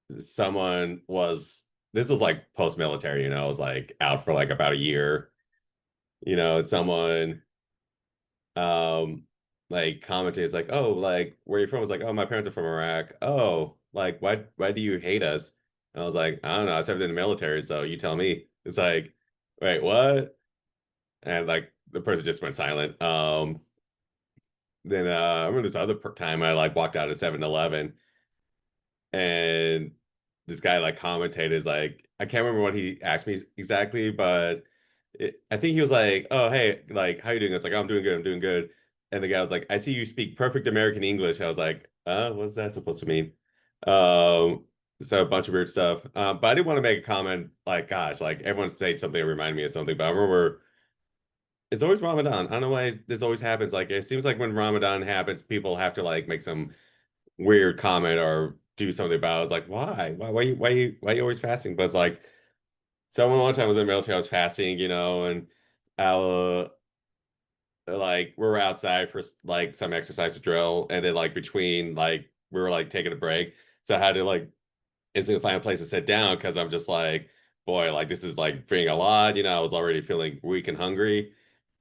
this was like post-military, you know, I was like out for like about a year, you know, someone like commented, it's like, oh, like where are you from? I was like, oh, my parents are from Iraq. Oh, like why do you hate us? And I was like, I don't know, I served in the military, so you tell me. It's like, wait, what? And like the person just went silent. Then I remember this other time I like walked out of 7-Eleven and this guy like commented is like, I can't remember what he asked me exactly, but I think he was like, "Oh, hey, like, how you doing?" I was like, "I'm doing good. I'm doing good." And the guy was like, "I see you speak perfect American English." I was like, what's that supposed to mean?" Um, so a bunch of weird stuff. But I didn't want to make a comment like, "Gosh, like everyone's saying something that reminded me of something." But I remember it's always Ramadan. I don't know why this always happens. Like, it seems like when Ramadan happens, people have to like make some weird comment or do something about it. I was like, why? Why you always fasting? But it's like, someone one time was in the military, I was fasting, and uh like we were outside for like some exercise to drill, and then like between like we were like taking a break. So I had to like instantly find a place to sit down because I'm just like, boy, like this is like being a lot, I was already feeling weak and hungry.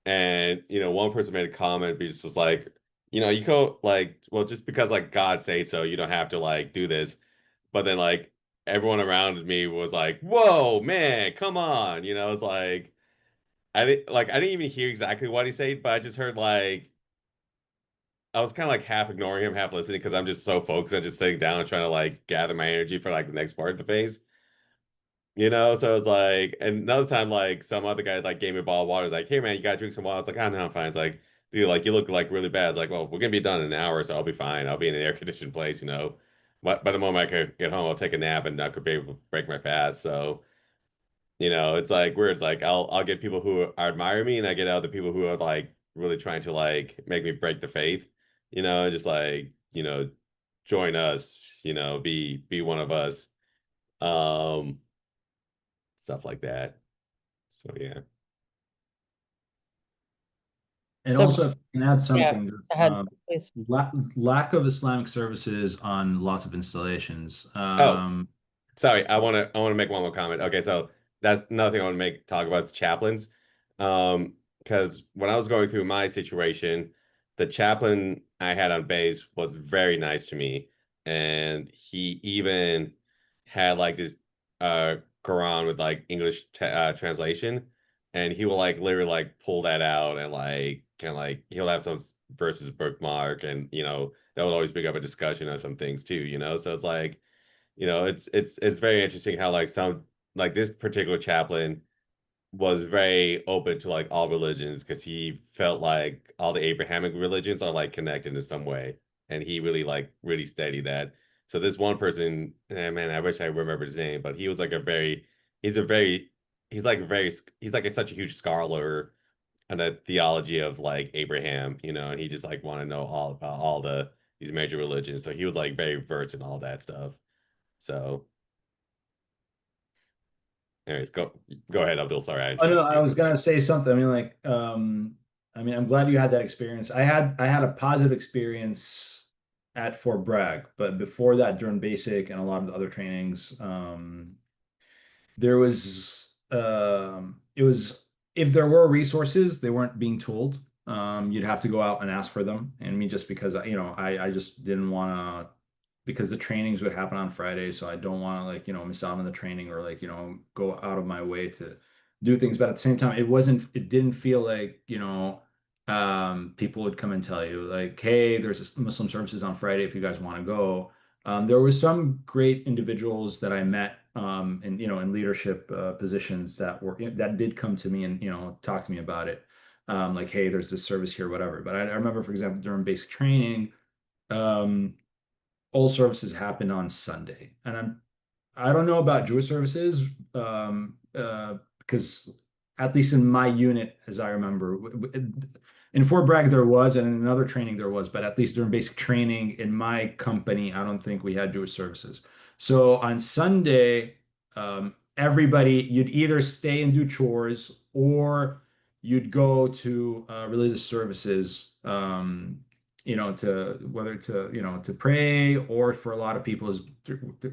And one person made a comment, but just like, you go like, well, just because like God said so, you don't have to like do this. But then like everyone around me was like, whoa, man, come on. It's like I didn't even hear exactly what he said, but I just heard like I was kind of like half ignoring him, half listening because I'm just so focused on just sitting down and trying to like gather my energy for like the next part of the phase. So it's like, and another time, like some other guy like gave me a bottle of water. He's like, "Hey man, you gotta drink some water." I was like, "Oh no, I'm fine." It's like, "Dude, like you look like really bad." It's like, "Well, we're gonna be done in an hour, so I'll be fine. I'll be in an air conditioned place. But by the moment I could get home, I'll take a nap and I could be able to break my fast." So, it's like weird. It's like I'll get people who admire me, and I get other people who are like really trying to like make me break the faith. Just like, join us. Be one of us. Um, Stuff like that. So yeah. And So, also, if I can add yeah, something, go ahead, please. lack of Islamic services on lots of installations. Oh, sorry. I want to make one more comment. Okay, so that's another thing I want to talk about is the chaplains. Because when I was going through my situation, the chaplain I had on base was very nice to me, and he even had like this Quran with like English translation, and he will like literally like pull that out and like kind of like he'll have some verses bookmark, and that would always bring up a discussion on some things too. So it's like, it's very interesting how like some like this particular chaplain was very open to like all religions because he felt like all the Abrahamic religions are like connected in some way, and he really studied that. So this one person, man, I wish I remembered his name, but he was like he's a very he's like such a huge scholar on the theology of like Abraham, and he just like want to know all about all these major religions. So he was like very versed in all that stuff. So, anyways, go ahead, Abdul. Sorry, I Oh no, interrupted I you. was gonna say something. I mean, like, I'm glad you had that experience. I had a positive experience at Fort Bragg, but before that, during basic and a lot of the other trainings, there was it was if there were resources, they weren't being told. You'd have to go out and ask for them. And me, just because I just didn't want to, because the trainings would happen on Friday, so I don't want to like, miss out on the training or like, go out of my way to do things. But at the same time, it didn't feel like, people would come and tell you like, hey, there's Muslim services on Friday if you guys want to go. There was some great individuals that I met in leadership positions that did come to me and talk to me about it, like, hey, there's this service here, whatever. But I remember, for example, during basic training, um, all services happened on Sunday, and I don't know about Jewish services, because at least in my unit, as I remember, in Fort Bragg there was, and in another training there was, but at least during basic training in my company, I don't think we had Jewish services. So on Sunday, everybody, you'd either stay and do chores or you'd go to religious services. To whether to pray, or for a lot of people is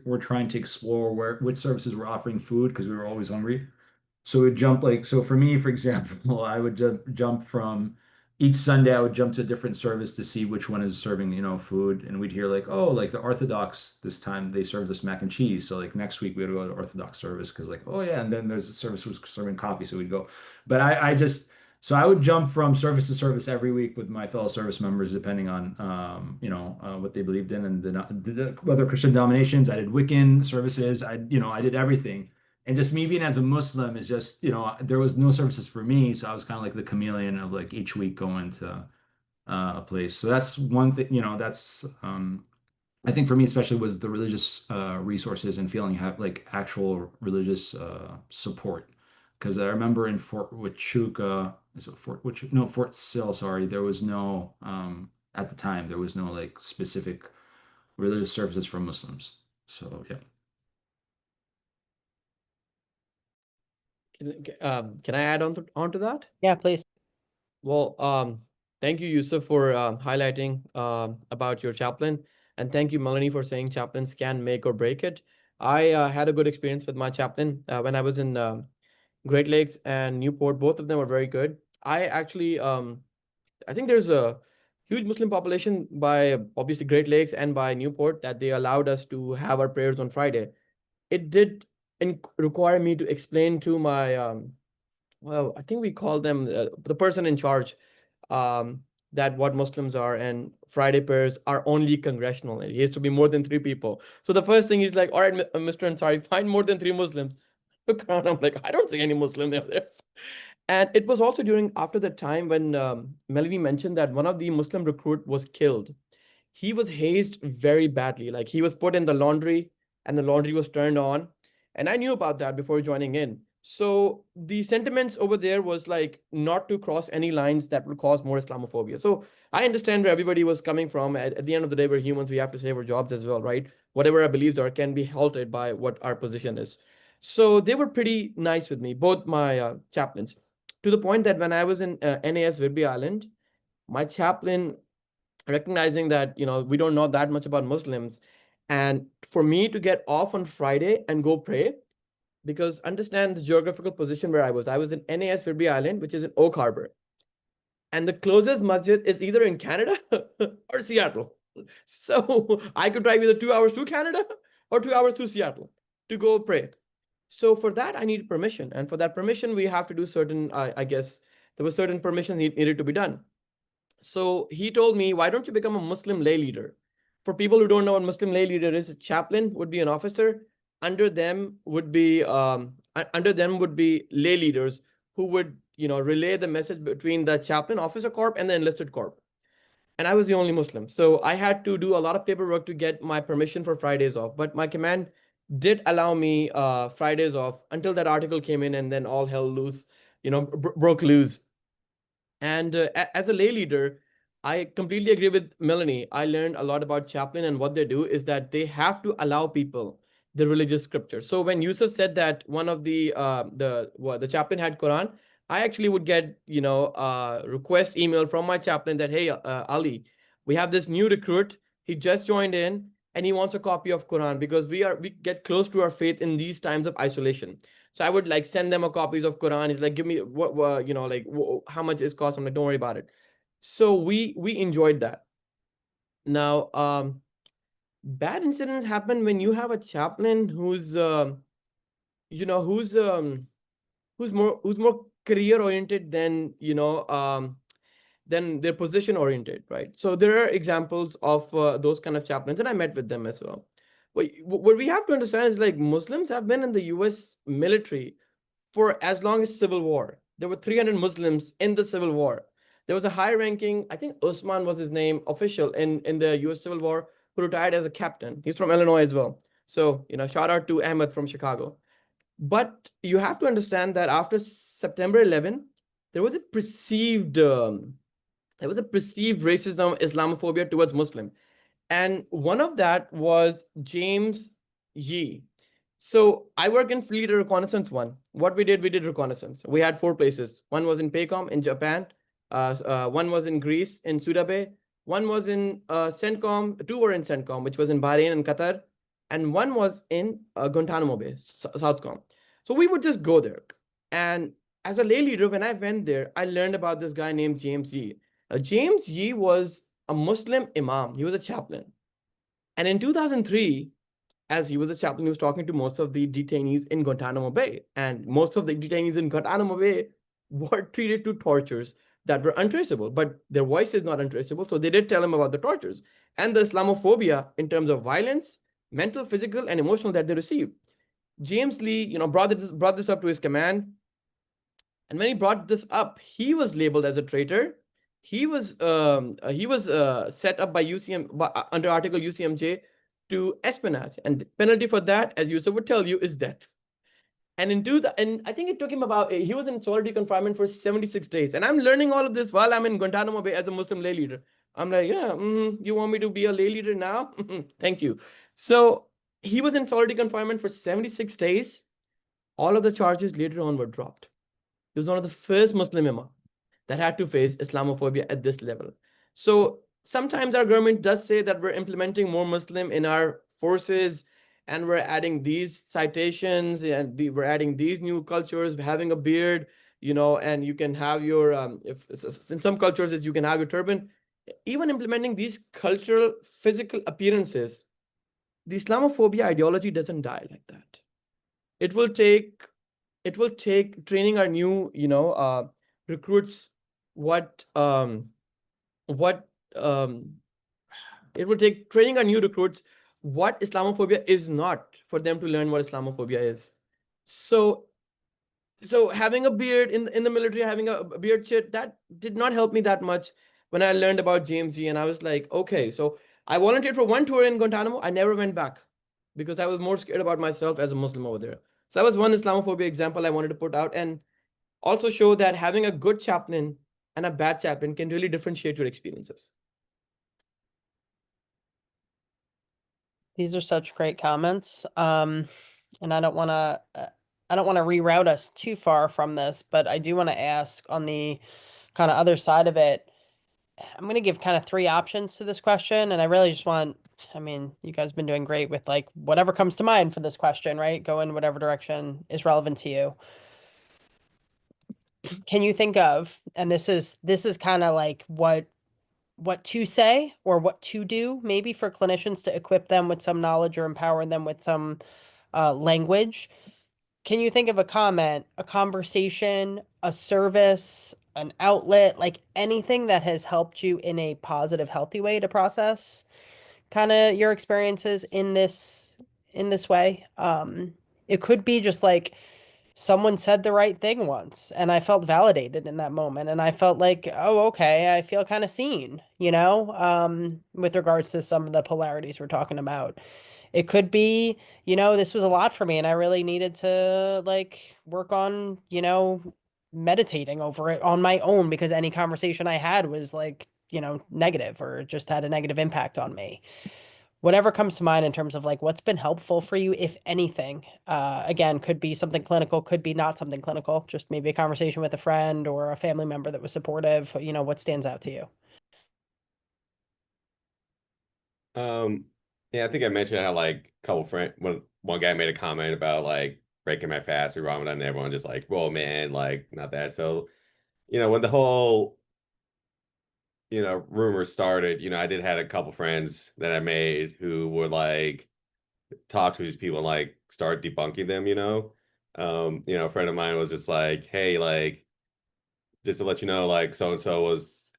we're trying to explore which services we're offering food because we were always hungry. So we'd jump, like, so for me, for example, I would jump from each Sunday, I would jump to a different service to see which one is serving, food. And we'd hear like, oh, like the Orthodox this time they served us mac and cheese. So like next week we had to go to Orthodox service because like, oh yeah, and then there's a service was serving coffee, so we'd go. But so I would jump from service to service every week with my fellow service members, depending on what they believed in and the other Christian denominations. I did Wiccan services. I did everything. And just me being as a Muslim is just, there was no services for me. So I was kind of like the chameleon of like each week going to a place. So that's one thing, that's I think for me especially was the religious resources and feeling have like actual religious support. Because I remember in Fort Huachuca, is it Fort Huachuca? No, Fort Sill, sorry, there was no at the time there was no like specific religious services for Muslims. So yeah. Can I add on to that? Yeah, please. Well, thank you, Yousif, for highlighting about your chaplain. And thank you, Melanie, for saying chaplains can make or break it. I had a good experience with my chaplain when I was in Great Lakes and Newport. Both of them were very good. I actually, I think there's a huge Muslim population by obviously Great Lakes and by Newport that they allowed us to have our prayers on Friday. It did require me to explain to my well, I think we call them the person in charge, that what Muslims are, and Friday prayers are only congressional. It has to be more than 3 people. So the first thing is like, all right, Mr. Ansari, find more than 3 Muslims. Look around, I'm like, I don't see any Muslim there. And it was also during after the time when Melanie mentioned that one of the Muslim recruit was killed. He was hazed very badly. Like he was put in the laundry and the laundry was turned on. And I knew about that before joining in. So the sentiments over there was like not to cross any lines that would cause more Islamophobia. So I understand where everybody was coming from. At the end of the day, we're humans. We have to save our jobs as well, right? Whatever our beliefs are can be halted by what our position is. So they were pretty nice with me, both my chaplains, to the point that when I was in NAS Whidbey Island, my chaplain, recognizing that we don't know that much about Muslims, and for me to get off on Friday and go pray, because understand the geographical position where I was in NAS Whidbey Island, which is in Oak Harbor, and the closest masjid is either in Canada or Seattle. So I could drive either 2 hours to Canada or 2 hours to Seattle to go pray. So for that, I need permission. And for that permission, we have to do certain, I guess, there were certain permissions needed to be done. So he told me, why don't you become a Muslim lay leader? For people who don't know what Muslim lay leader is, a chaplain would be an officer. Under them would be lay leaders who would, relay the message between the chaplain officer corp and the enlisted corp. And I was the only Muslim. So I had to do a lot of paperwork to get my permission for Fridays off. But my command did allow me Fridays off until that article came in, and then all hell loose, broke loose. And as a lay leader, I completely agree with Melanie. I learned a lot about chaplain, and what they do is that they have to allow people the religious scripture. So when Yousif said that one of the chaplain had Quran, I actually would get request email from my chaplain that, hey, Ali, we have this new recruit. He just joined in and he wants a copy of Quran, because we get close to our faith in these times of isolation. So I would like send them a copies of Quran. He's like, give me how much it costs. I'm like, don't worry about it. So we enjoyed that. Now, bad incidents happen when you have a chaplain who's more career oriented than they're position oriented, right? So there are examples of those kind of chaplains, and I met with them as well. What we have to understand is like Muslims have been in the US military for as long as Civil War. There were 300 Muslims in the Civil War. There was a high ranking, I think Usman was his name, official in the US Civil War, who retired as a captain. He's from Illinois as well. So, shout out to Ahmed from Chicago. But you have to understand that after September 11, there was a perceived racism, Islamophobia towards Muslim. And one of that was James Yee. So I work in Fleet Reconnaissance 1. What we did reconnaissance. We had 4 places. One was in Paycom in Japan. One was in Greece in Suda. One was in CENTCOM. 2 were in CENTCOM, which was in Bahrain and Qatar. And one was in Guantanamo Bay, Southcom. So we would just go there. And as a lay leader, when I went there, I learned about this guy named James Yee. James Yee was a Muslim imam. He was a chaplain. And in 2003, as he was a chaplain, he was talking to most of the detainees in Guantanamo Bay. And most of the detainees in Guantanamo Bay were treated to tortures that were untraceable, but their voice is not untraceable. So they did tell him about the tortures and the Islamophobia in terms of violence, mental, physical, and emotional that they received. James Lee, brought this up to his command. And when he brought this up, he was labeled as a traitor. He was set up by UCM under Article UCMJ to espionage, and the penalty for that, as Yousif would tell you, is death. And I think it took him he was in solitary confinement for 76 days. And I'm learning all of this while I'm in Guantanamo Bay as a Muslim lay leader. I'm like, yeah, you want me to be a lay leader now? Thank you. So he was in solitary confinement for 76 days. All of the charges later on were dropped. He was one of the first Muslim imam that had to face Islamophobia at this level. So sometimes our government does say that we're implementing more Muslim in our forces, and we're adding these citations, and we're adding these new cultures, having a beard, and you can have your, if in some cultures is you can have your turban. Even implementing these cultural, physical appearances, the Islamophobia ideology doesn't die like that. It will take training our new, recruits it will take training our new recruits what Islamophobia is not, for them to learn what Islamophobia is. So having a beard in the military, having a beard shit, that did not help me that much when I learned about James G. And I was like, okay, so I volunteered for one tour in Guantanamo. I never went back because I was more scared about myself as a Muslim over there. So that was one Islamophobia example I wanted to put out, and also show that having a good chaplain and a bad chaplain can really differentiate your experiences. These are such great comments. And I don't want to reroute us too far from this, but I do want to ask on the kind of other side of it. I'm going to give kind of 3 options to this question, and I really just want, you guys have been doing great with like whatever comes to mind for this question, right? Go in whatever direction is relevant to you. Can you think of, and this is kind of like what to say or what to do maybe for clinicians to equip them with some knowledge or empower them with some language. Can you think of a comment, a conversation, a service, an outlet, like anything that has helped you in a positive, healthy way to process kind of your experiences in this way? It could be just like someone said the right thing once and I felt validated in that moment, and I felt like, oh, okay, I feel kind of seen, with regards to some of the polarities we're talking about. It could be, this was a lot for me and I really needed to like work on, meditating over it on my own because any conversation I had was like, negative or just had a negative impact on me. Whatever comes to mind in terms of like what's been helpful for you, if anything. Again, could be something clinical, could be not something clinical, just maybe a conversation with a friend or a family member that was supportive. What stands out to you? Yeah, I think I mentioned how like a couple friend one guy made a comment about like breaking my fast or Ramadan, and everyone just like, whoa man, like not that. So, when the whole rumor started, I did had a couple friends that I made who would like talk to these people and like start debunking them. A friend of mine was just like, hey, like just to let you know, like so and so was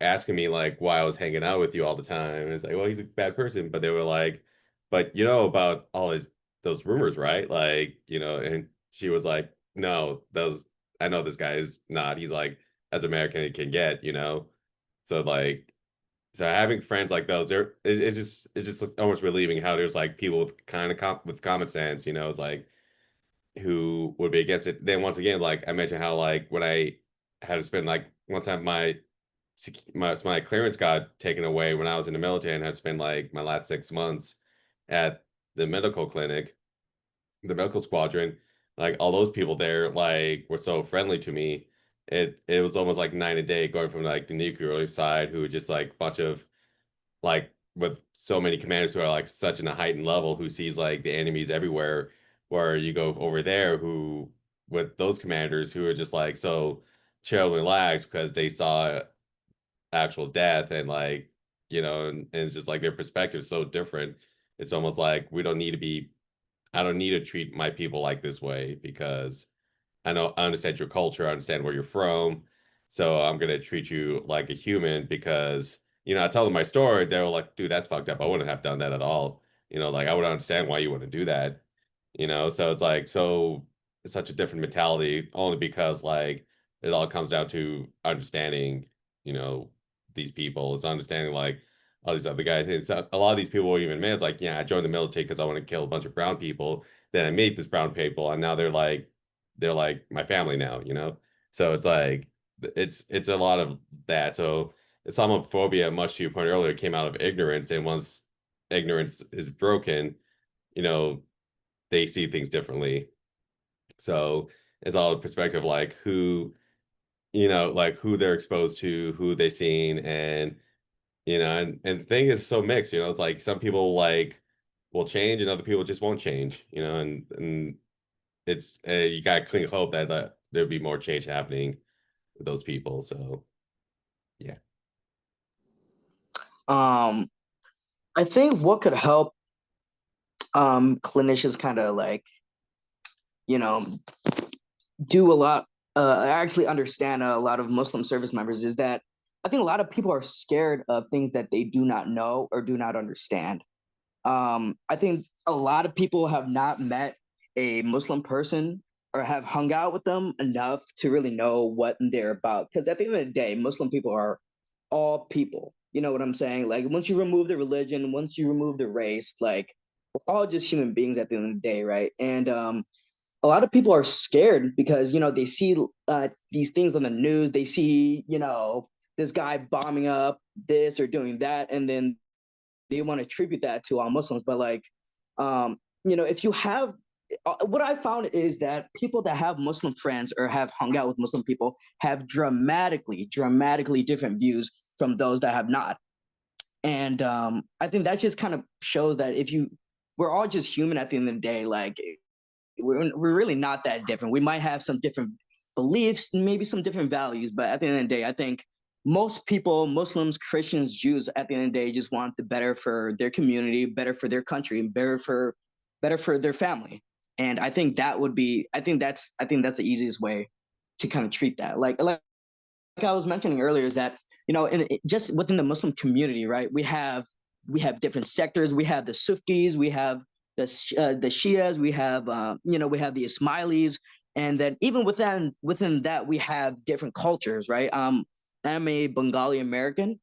asking me like why I was hanging out with you all the time. And it's like, well, he's a bad person. But they were like, but about all those rumors, right? Like, and she was like, no, I know this guy is not. He's like as American it can get. So like, so having friends like those, it's just almost relieving how there's like people with kind of with common sense, it's like who would be against it. Then once again, like I mentioned how like when I had to spend like one time my clearance got taken away when I was in the military, and I spent like my last 6 months at the medical clinic, the medical squadron. Like all those people there like were so friendly to me. It was almost like night and day going from like the nuclear side, who just like bunch of like with so many commanders who are like such in a heightened level, who sees like the enemies everywhere, where you go over there who with those commanders who are just like so chill and relaxed because they saw actual death, and like and it's just like their perspective is so different. It's almost like I don't need to treat my people like this way because I understand your culture, I understand where you're from, so I'm gonna treat you like a human. Because I tell them my story, they were like, dude, that's fucked up, I wouldn't have done that at all. Like I would understand why you wouldn't do that. you know? So it's like, so it's such a different mentality only because like it all comes down to understanding, you know, these people. It's understanding like all these other guys. It's a lot of these people will even admit it's like, yeah, I joined the military because I want to kill a bunch of brown people. Then I made this brown people, and now they're like my family now, you know? So it's like it's a lot of that. So Islamophobia, much to your point earlier, came out of ignorance, and once ignorance is broken, you know, they see things differently. So it's all a perspective like who, you know, like who they're exposed to, who they've seen, and you know, and the thing is so mixed, you know, it's like some people like will change and other people just won't change, you know, and it's you gotta cling hope that, there'll be more change happening with those people. So yeah. I think what could help clinicians kind of like, you know, do a lot, actually understand a lot of Muslim service members is that I think a lot of people are scared of things that they do not know or do not understand. I think a lot of people have not met a Muslim person or have hung out with them enough to really know what they're about. Because at the end of the day, Muslim people are all people. You know what I'm saying? Like once you remove the religion, once you remove the race, like we're all just human beings at the end of the day, right? And a lot of people are scared because they see these things on the news. They see this guy bombing up this or doing that, and then they want to attribute that to all Muslims. But like, if you have, what I found is that people that have Muslim friends or have hung out with Muslim people have dramatically different views from those that have not. And I think that just kind of shows that we're all just human at the end of the day. Like we're really not that different. We might have some different beliefs, maybe some different values, but at the end of the day, I think most people, Muslims, Christians, Jews, at the end of the day, just want the better for their community, better for their country, and better for their family. And I think I think that's the easiest way to kind of treat that. Like I was mentioning earlier, is that just within the Muslim community, right? We have different sectors. We have the Sufis, we have the Shias, we have we have the Ismailis, and then even within that we have different cultures, right? I'm a Bengali American,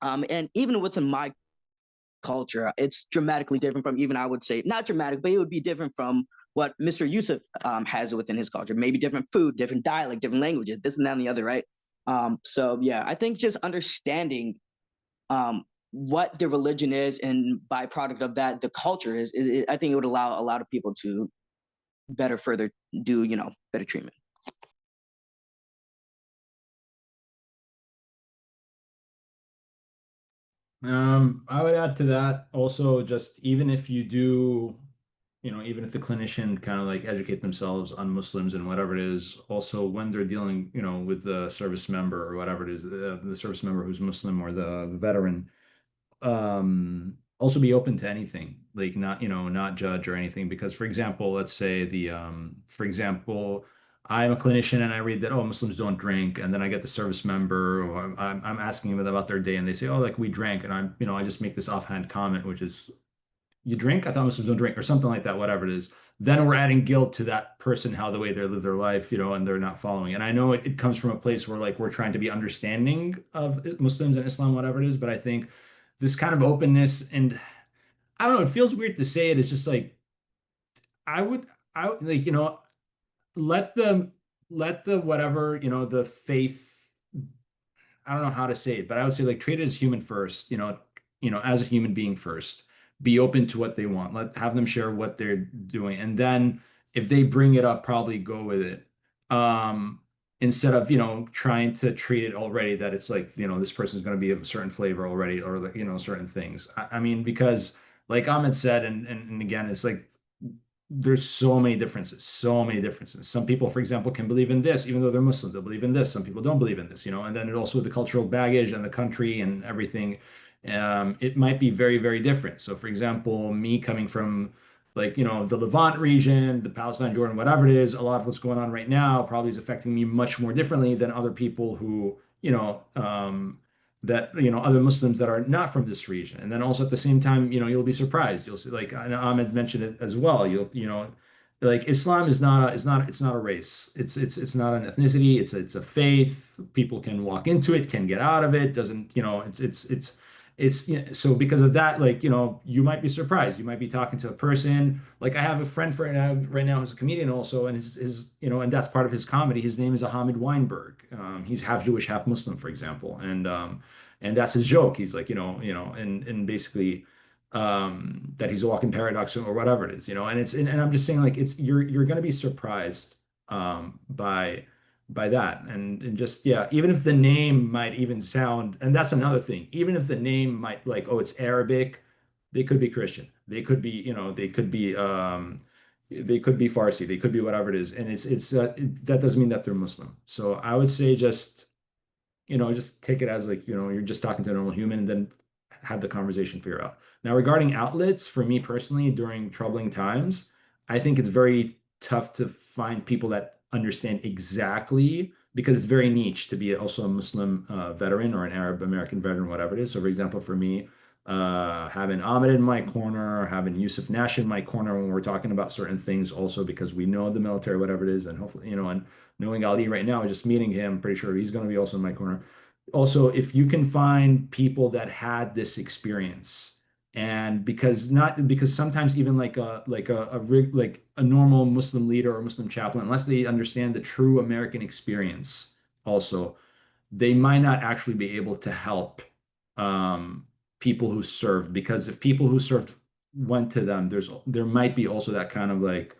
and even within my culture, it's dramatically different from, even I would say not dramatic, but it would be different from what Mr. Yousif has within his culture. Maybe different food, different dialect, different languages, this and that and the other, right? So yeah, I think just understanding what the religion is and byproduct of that, the culture is I think it would allow a lot of people to further do better treatment. I would add to that also, just even if you do, even if the clinician kind of like educate themselves on Muslims and whatever it is, also when they're dealing, with the service member or whatever it is, the service member who's Muslim or the veteran, also be open to anything, like not judge or anything. Because for example, let's say for example, I'm a clinician and I read that, oh, Muslims don't drink, and then I get the service member, or I'm asking them about their day, and they say, oh, like we drank, and I just make this offhand comment, which is, you drink? I thought Muslims don't drink, or something like that, whatever it is. Then we're adding guilt to that person, how the way they live their life, and they're not following. And I know it comes from a place where like we're trying to be understanding of Muslims and Islam, whatever it is, but I think this kind of openness, and I don't know, it feels weird to say it. It's just like I would like, let the whatever, the faith, I don't know how to say it, but I would say like treat it as human first, as a human being first. Be open to what they want. Have them share what they're doing. And then if they bring it up, probably go with it. Instead of, trying to treat it already that it's like, this person's going to be of a certain flavor already, or like, certain things. I mean, because like Ahmed said, and again, it's like there's so many differences, so many differences. Some people, for example, can believe in this, even though they're Muslim, they'll believe in this. Some people don't believe in this, and then it also with the cultural baggage and the country and everything, it might be very, very different. So, for example, me coming from like, the Levant region, the Palestine, Jordan, whatever it is, a lot of what's going on right now probably is affecting me much more differently than other people who, that, you know, other Muslims that are not from this region. And then also at the same time, you know, you'll be surprised. You'll see, like, I know Ahmed mentioned it as well. You know, like Islam is not a, it's not a race. It's not an ethnicity. It's a faith. People can walk into it, can get out of it. Doesn't, you know, it's, you know, so because of that, like, you know, you might be surprised. You might be talking to a person. Like I have a friend right now who's a comedian also, and his you know, and that's part of his comedy. His name is Ahmed Weinberg. He's half Jewish, half Muslim, for example, and that's his joke. He's like, and basically that he's a walking paradox or whatever it is, you know. And and I'm just saying, like, it's you're gonna be surprised by that. And just, yeah, even if the name might even sound, and that's another thing, even if the name might, like, oh, it's Arabic, they could be Christian, they could be, you know, they could be Farsi, they could be whatever it is, and that doesn't mean that they're Muslim. So I would say just, you know, just take it as, like, you know, you're just talking to a normal human, and then have the conversation figure out. Now, regarding outlets, for me personally, during troubling times, I think it's very tough to find people that understand exactly, because it's very niche to be also a Muslim veteran or an Arab American veteran, whatever it is. So, for example, for me, having Ahmed in my corner, having Yousif Nash in my corner when we're talking about certain things, also because we know the military, whatever it is, and hopefully, you know, and knowing Ali right now, just meeting him, I'm pretty sure he's going to be also in my corner. Also, if you can find people that had this experience, and because sometimes even like a normal Muslim leader or Muslim chaplain, unless they understand the true American experience, also, they might not actually be able to help people who served, because if people who served went to them, there might be also that kind of like,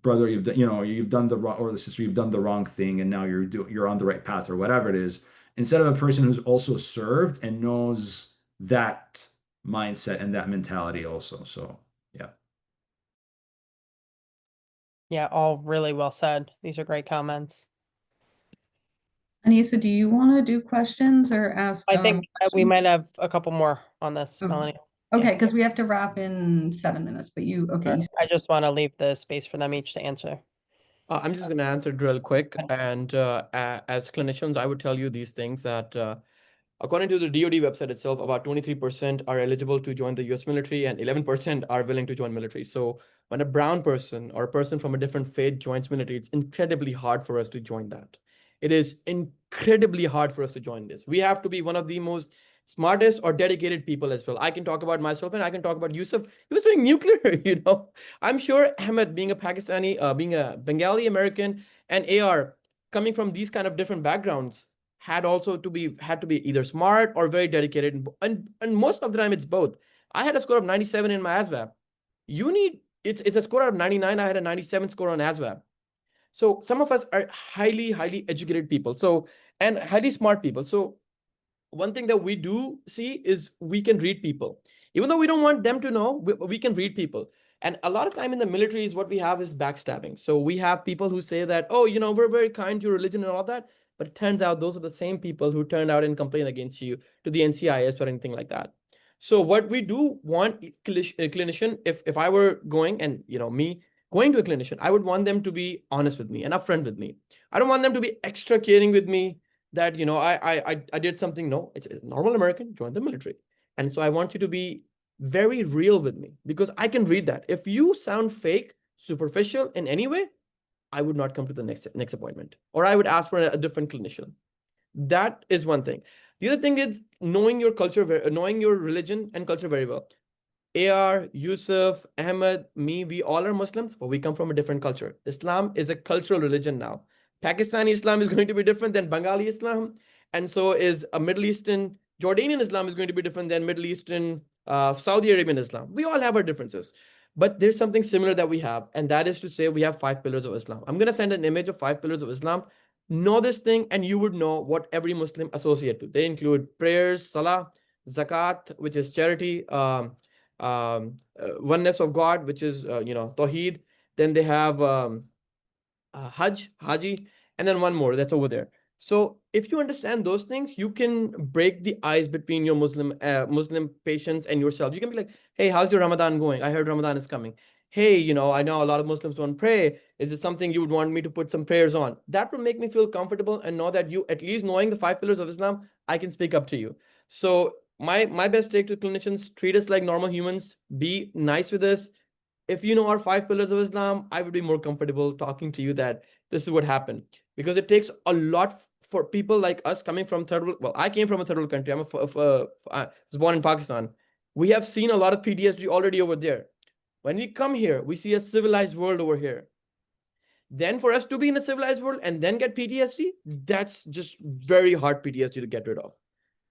brother, you've done, you know, you've done the wrong, or the sister, you've done the wrong thing, and now you're on the right path, or whatever it is, instead of a person who's also served and knows that mindset and that mentality also. So yeah. Yeah, all really well said. These are great comments. Anissa, do you want to do questions or ask? I think we questions? might have a couple more on this, Oh, Melanie. okay, because we have to wrap in 7 minutes, but okay. I just want to leave the space for them each to answer. I'm just going to answer it real quick. And as clinicians, I would tell you these things that according to the DoD website itself, about 23% are eligible to join the US military and 11% are willing to join military. So when a brown person or a person from a different faith joins military, it's incredibly hard for us to join that. It is incredibly hard for us to join this. We have to be one of the most smartest or dedicated people as well. I can talk about myself and I can talk about Yousif. He was doing nuclear, you know. I'm sure Ahmed, being a Pakistani, being a Bengali American, and AR, coming from these kind of different backgrounds, had to be either smart or very dedicated, and most of the time it's both. I had a score of 97 in my ASVAB. It's a score out of 99. I had a 97 score on ASVAB. So some of us are highly educated people, so, and highly smart people. So one thing that we do see is we can read people, even though we don't want them to know. We can read people. And a lot of time in the military is what we have is backstabbing. So we have people who say that, oh, you know, we're very kind to your religion and all that. But it turns out those are the same people who turned out and complained against you to the NCIS or anything like that. So what we do want a clinician, if I were going, and, you know, me going to a clinician, I would want them to be honest with me and upfront with me. I don't want them to be extra caring with me that, you know, I did something. No, it's a normal American, join the military. And so I want you to be very real with me, because I can read that. If you sound fake, superficial in any way, I would not come to the next appointment, or I would ask for a different clinician. That is one thing. The other thing is knowing your culture, knowing your religion and culture very well. AR, Yousif, Ahmed, me, we all are Muslims, but we come from a different culture. Islam is a cultural religion now. Pakistani Islam is going to be different than Bengali Islam. And so is a Middle Eastern, Jordanian Islam is going to be different than Middle Eastern, Saudi Arabian Islam. We all have our differences. But there's something similar that we have, and that is to say we have 5 pillars of Islam. I'm going to send an image of 5 pillars of Islam. Know this thing, and you would know what every Muslim associate to. They include prayers, salah, zakat, which is charity, oneness of God, which is, Tawheed. Then they have Hajj, Haji, and then one more that's over there. So if you understand those things, you can break the ice between your Muslim patients and yourself. You can be like, hey, how's your Ramadan going? I heard Ramadan is coming. Hey, you know, I know a lot of Muslims don't pray. Is it something you would want me to put some prayers on? That will make me feel comfortable and know that you, at least knowing the 5 pillars of Islam, I can speak up to you. So my best take to clinicians: treat us like normal humans, be nice with us. If you know our 5 pillars of Islam, I would be more comfortable talking to you that this is what happened, because it takes a lot for people like us coming from third world. Well, I came from a third world country. I was born in Pakistan. We have seen a lot of PTSD already over there. When we come here, we see a civilized world over here. Then for us to be in a civilized world and then get PTSD, that's just very hard PTSD to get rid of.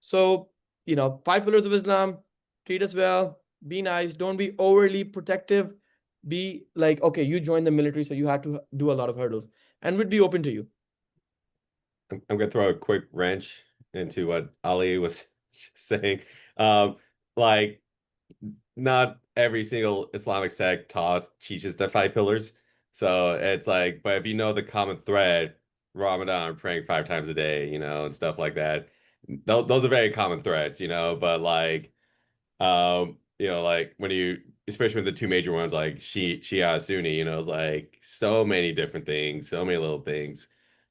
So, 5 pillars of Islam: treat us well, be nice, don't be overly protective, be like, okay, you joined the military, so you have to do a lot of hurdles, and we'd be open to you. I'm gonna throw a quick wrench into what Ali was saying. Like, not every single Islamic sect teaches the 5 pillars. So it's like, but if you know the common thread, Ramadan, praying 5 times a day, and stuff like that, those are very common threads, but like, like when you, especially with the 2 major ones, like Shia, Sunni, it's like so many different things, so many little things,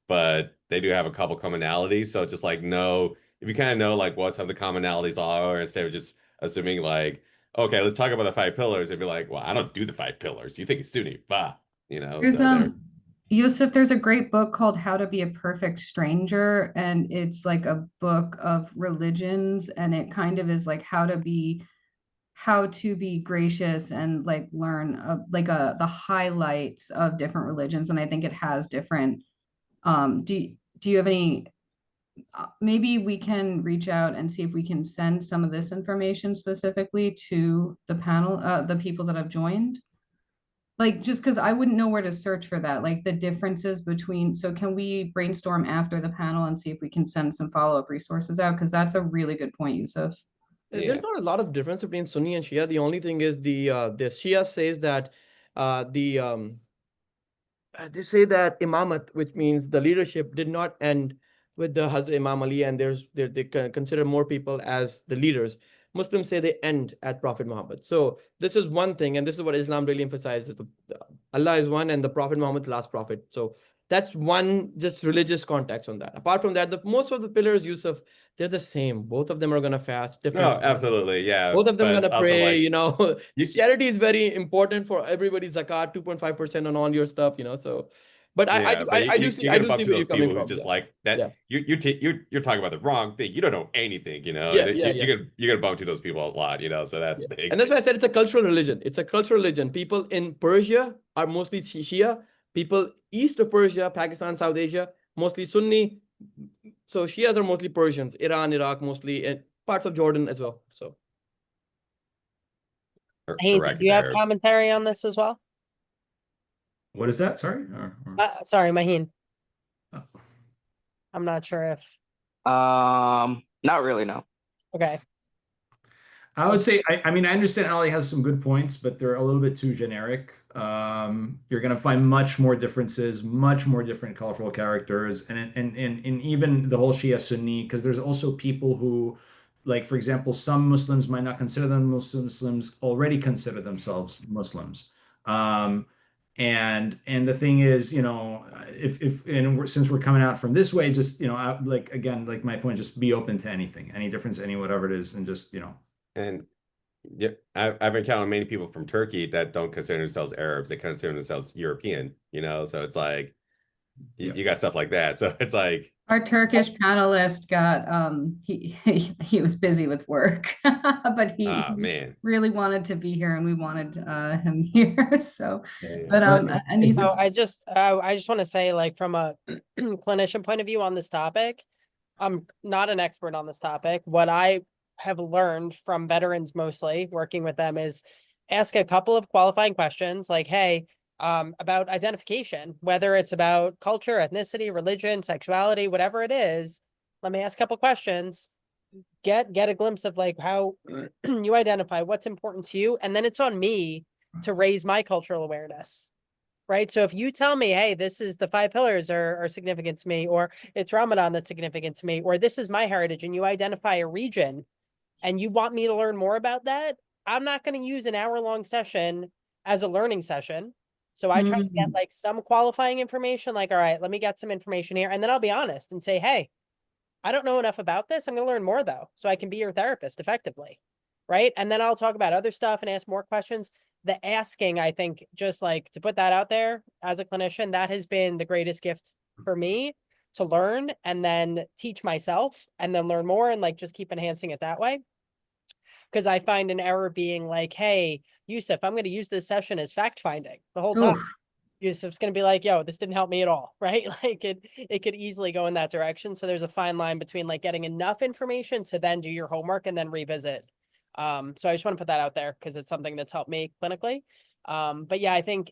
but they do have a couple commonalities. So just like, if you kind of know like what some of the commonalities are, instead of just assuming like, okay, let's talk about the 5 pillars, and be like, well, I don't do the 5 pillars. You think it's Sunni, bah, There's so there. Yousif, there's a great book called How to Be a Perfect Stranger, and it's like a book of religions, and it kind of is like how to be gracious and like learn the highlights of different religions. And I think it has different do you have any maybe we can reach out and see if we can send some of this information specifically to the panel, the people that have joined. Like, just because I wouldn't know where to search for that, like the differences between, so can we brainstorm after the panel and see if we can send some follow-up resources out? Because that's a really good point, Yousif. Yeah. There's not a lot of difference between Sunni and Shia. The only thing is the Shia says that they say that imamat, which means the leadership, did not end with the Hazrat Imam Ali, and they consider more people as the leaders. Muslims say they end at Prophet Muhammad. So this is one thing, and this is what Islam really emphasizes: Allah is one, and the Prophet Muhammad, the last prophet. So that's one just religious context on that. Apart from that, most of the pillars, Yousif, they're the same. Both of them are gonna fast. Different. No, absolutely, yeah. Both of them But gonna also, pray. like, Charity is very important for everybody. Zakat, 2.5% on all your stuff. So, but yeah, but I do see you're gonna bump where to you're those coming people who's from. just Yeah. like that. Yeah. You're talking about the wrong thing. You don't know anything, Yeah, yeah, You're gonna bump to those people a lot, So that's Yeah. the thing. And that's why I said it's a cultural religion. It's a cultural religion. People in Persia are mostly Shia. People east of Persia, Pakistan, South Asia, mostly Sunni. So Shias are mostly Persians. Iran, Iraq, mostly, and parts of Jordan as well. So Hey, Iraq did is you have Arabs. commentary on this as well? What is that? Sorry. Sorry, Maheen. Oh. I'm not sure if. Not really, no. Okay. I would say, I mean, I understand Ali has some good points, but they're a little bit too generic. You're going to find much more differences, much more different colorful characters, and even the whole Shia Sunni, because there's also people who, like, for example, some Muslims might not consider them Muslims, Muslims already consider themselves Muslims. And the thing is, since we're coming out from this way, just, like, again, like my point, just be open to anything, any difference, any whatever it is, and just, And yeah, I've encountered many people from Turkey that don't consider themselves Arabs. They consider themselves European, So it's like you got stuff like that. So it's like Our Turkish panelist got he was busy with work, but he man. really wanted to be here, and we wanted him here. So, Yeah. but Aynisa, So I just want to say, like, from a clinician point of view on this topic, I'm not an expert on this topic. What I have learned from veterans, mostly working with them, is ask a couple of qualifying questions, like, hey, about identification, whether it's about culture, ethnicity, religion, sexuality, whatever it is. Let me ask a couple questions, get a glimpse of like how you identify, what's important to you, and then it's on me to raise my cultural awareness. Right. So if you tell me, hey, this is the 5 pillars are significant to me, or it's Ramadan that's significant to me, or this is my heritage, and you identify a region and you want me to learn more about that, I'm not going to use an hour-long session as a learning session. So I try to get like some qualifying information, like, all right, let me get some information here. And then I'll be honest and say, hey, I don't know enough about this. I'm going to learn more though, so I can be your therapist effectively. Right. And then I'll talk about other stuff and ask more questions. The asking, I think, just like to put that out there as a clinician, that has been the greatest gift for me to learn and then teach myself and then learn more and like just keep enhancing it that way. Because I find an error being like, hey, Yousif, I'm going to use this session as fact finding the whole time. Oof. Yousif's going to be like, yo, this didn't help me at all, right? Like it could easily go in that direction. So there's a fine line between like getting enough information to then do your homework and then revisit. So I just want to put that out there because it's something that's helped me clinically. But yeah, I think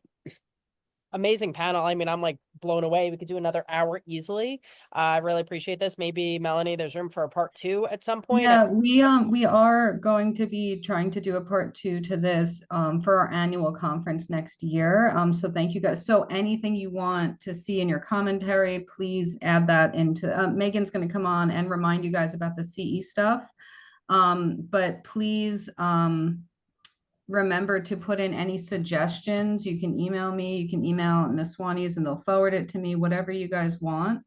amazing panel. I mean, I'm like blown away. We could do another hour easily. I really appreciate this. Maybe Melanie, there's room for a part 2 at some point. Yeah, we are going to be trying to do a part 2 to this for our annual conference next year. So thank you guys. So anything you want to see in your commentary, please add that into Megan's going to come on and remind you guys about the CE stuff. But please remember to put in any suggestions. You can email me, you can email Niswanis and they'll forward it to me, whatever you guys want.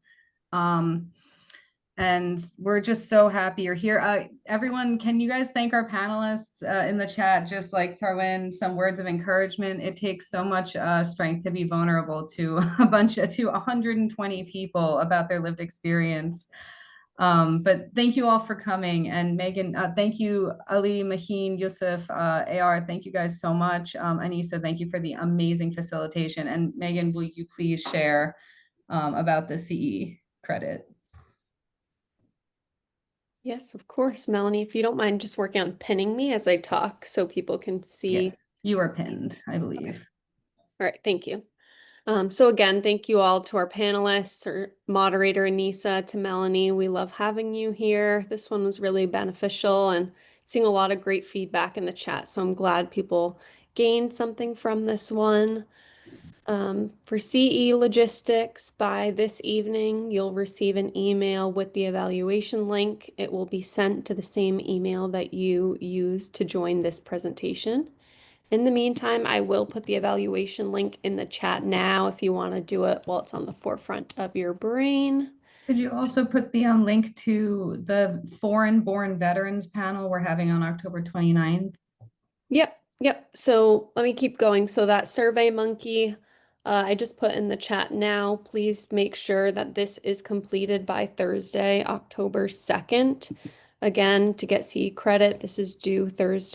And we're just so happy you're here. Everyone, can you guys thank our panelists in the chat? Just like throw in some words of encouragement. It takes so much strength to be vulnerable to to 120 people about their lived experience. But thank you all for coming. And Megan, thank you, Ali, Maheen, Yousif, AR, thank you guys so much. Aynisa, thank you for the amazing facilitation. And Megan, will you please share about the CE credit? Yes, of course, Melanie. If you don't mind just working on pinning me as I talk so people can see. Yes, you are pinned, I believe. All right, thank you. So again, thank you all to our panelists, or moderator Aynisa, to Melanie. We love having you here. This one was really beneficial and seeing a lot of great feedback in the chat. So I'm glad people gained something from this one. For CE logistics, by this evening, you'll receive an email with the evaluation link. It will be sent to the same email that you used to join this presentation. In the meantime, I will put the evaluation link in the chat now if you want to do it while it's on the forefront of your brain. Could you also put the link to the foreign-born veterans panel we're having on October 29th? Yep. So let me keep going. So that Survey Monkey, I just put in the chat now. Please make sure that this is completed by Thursday, October 2nd. Again, to get CE credit, this is due Thursday,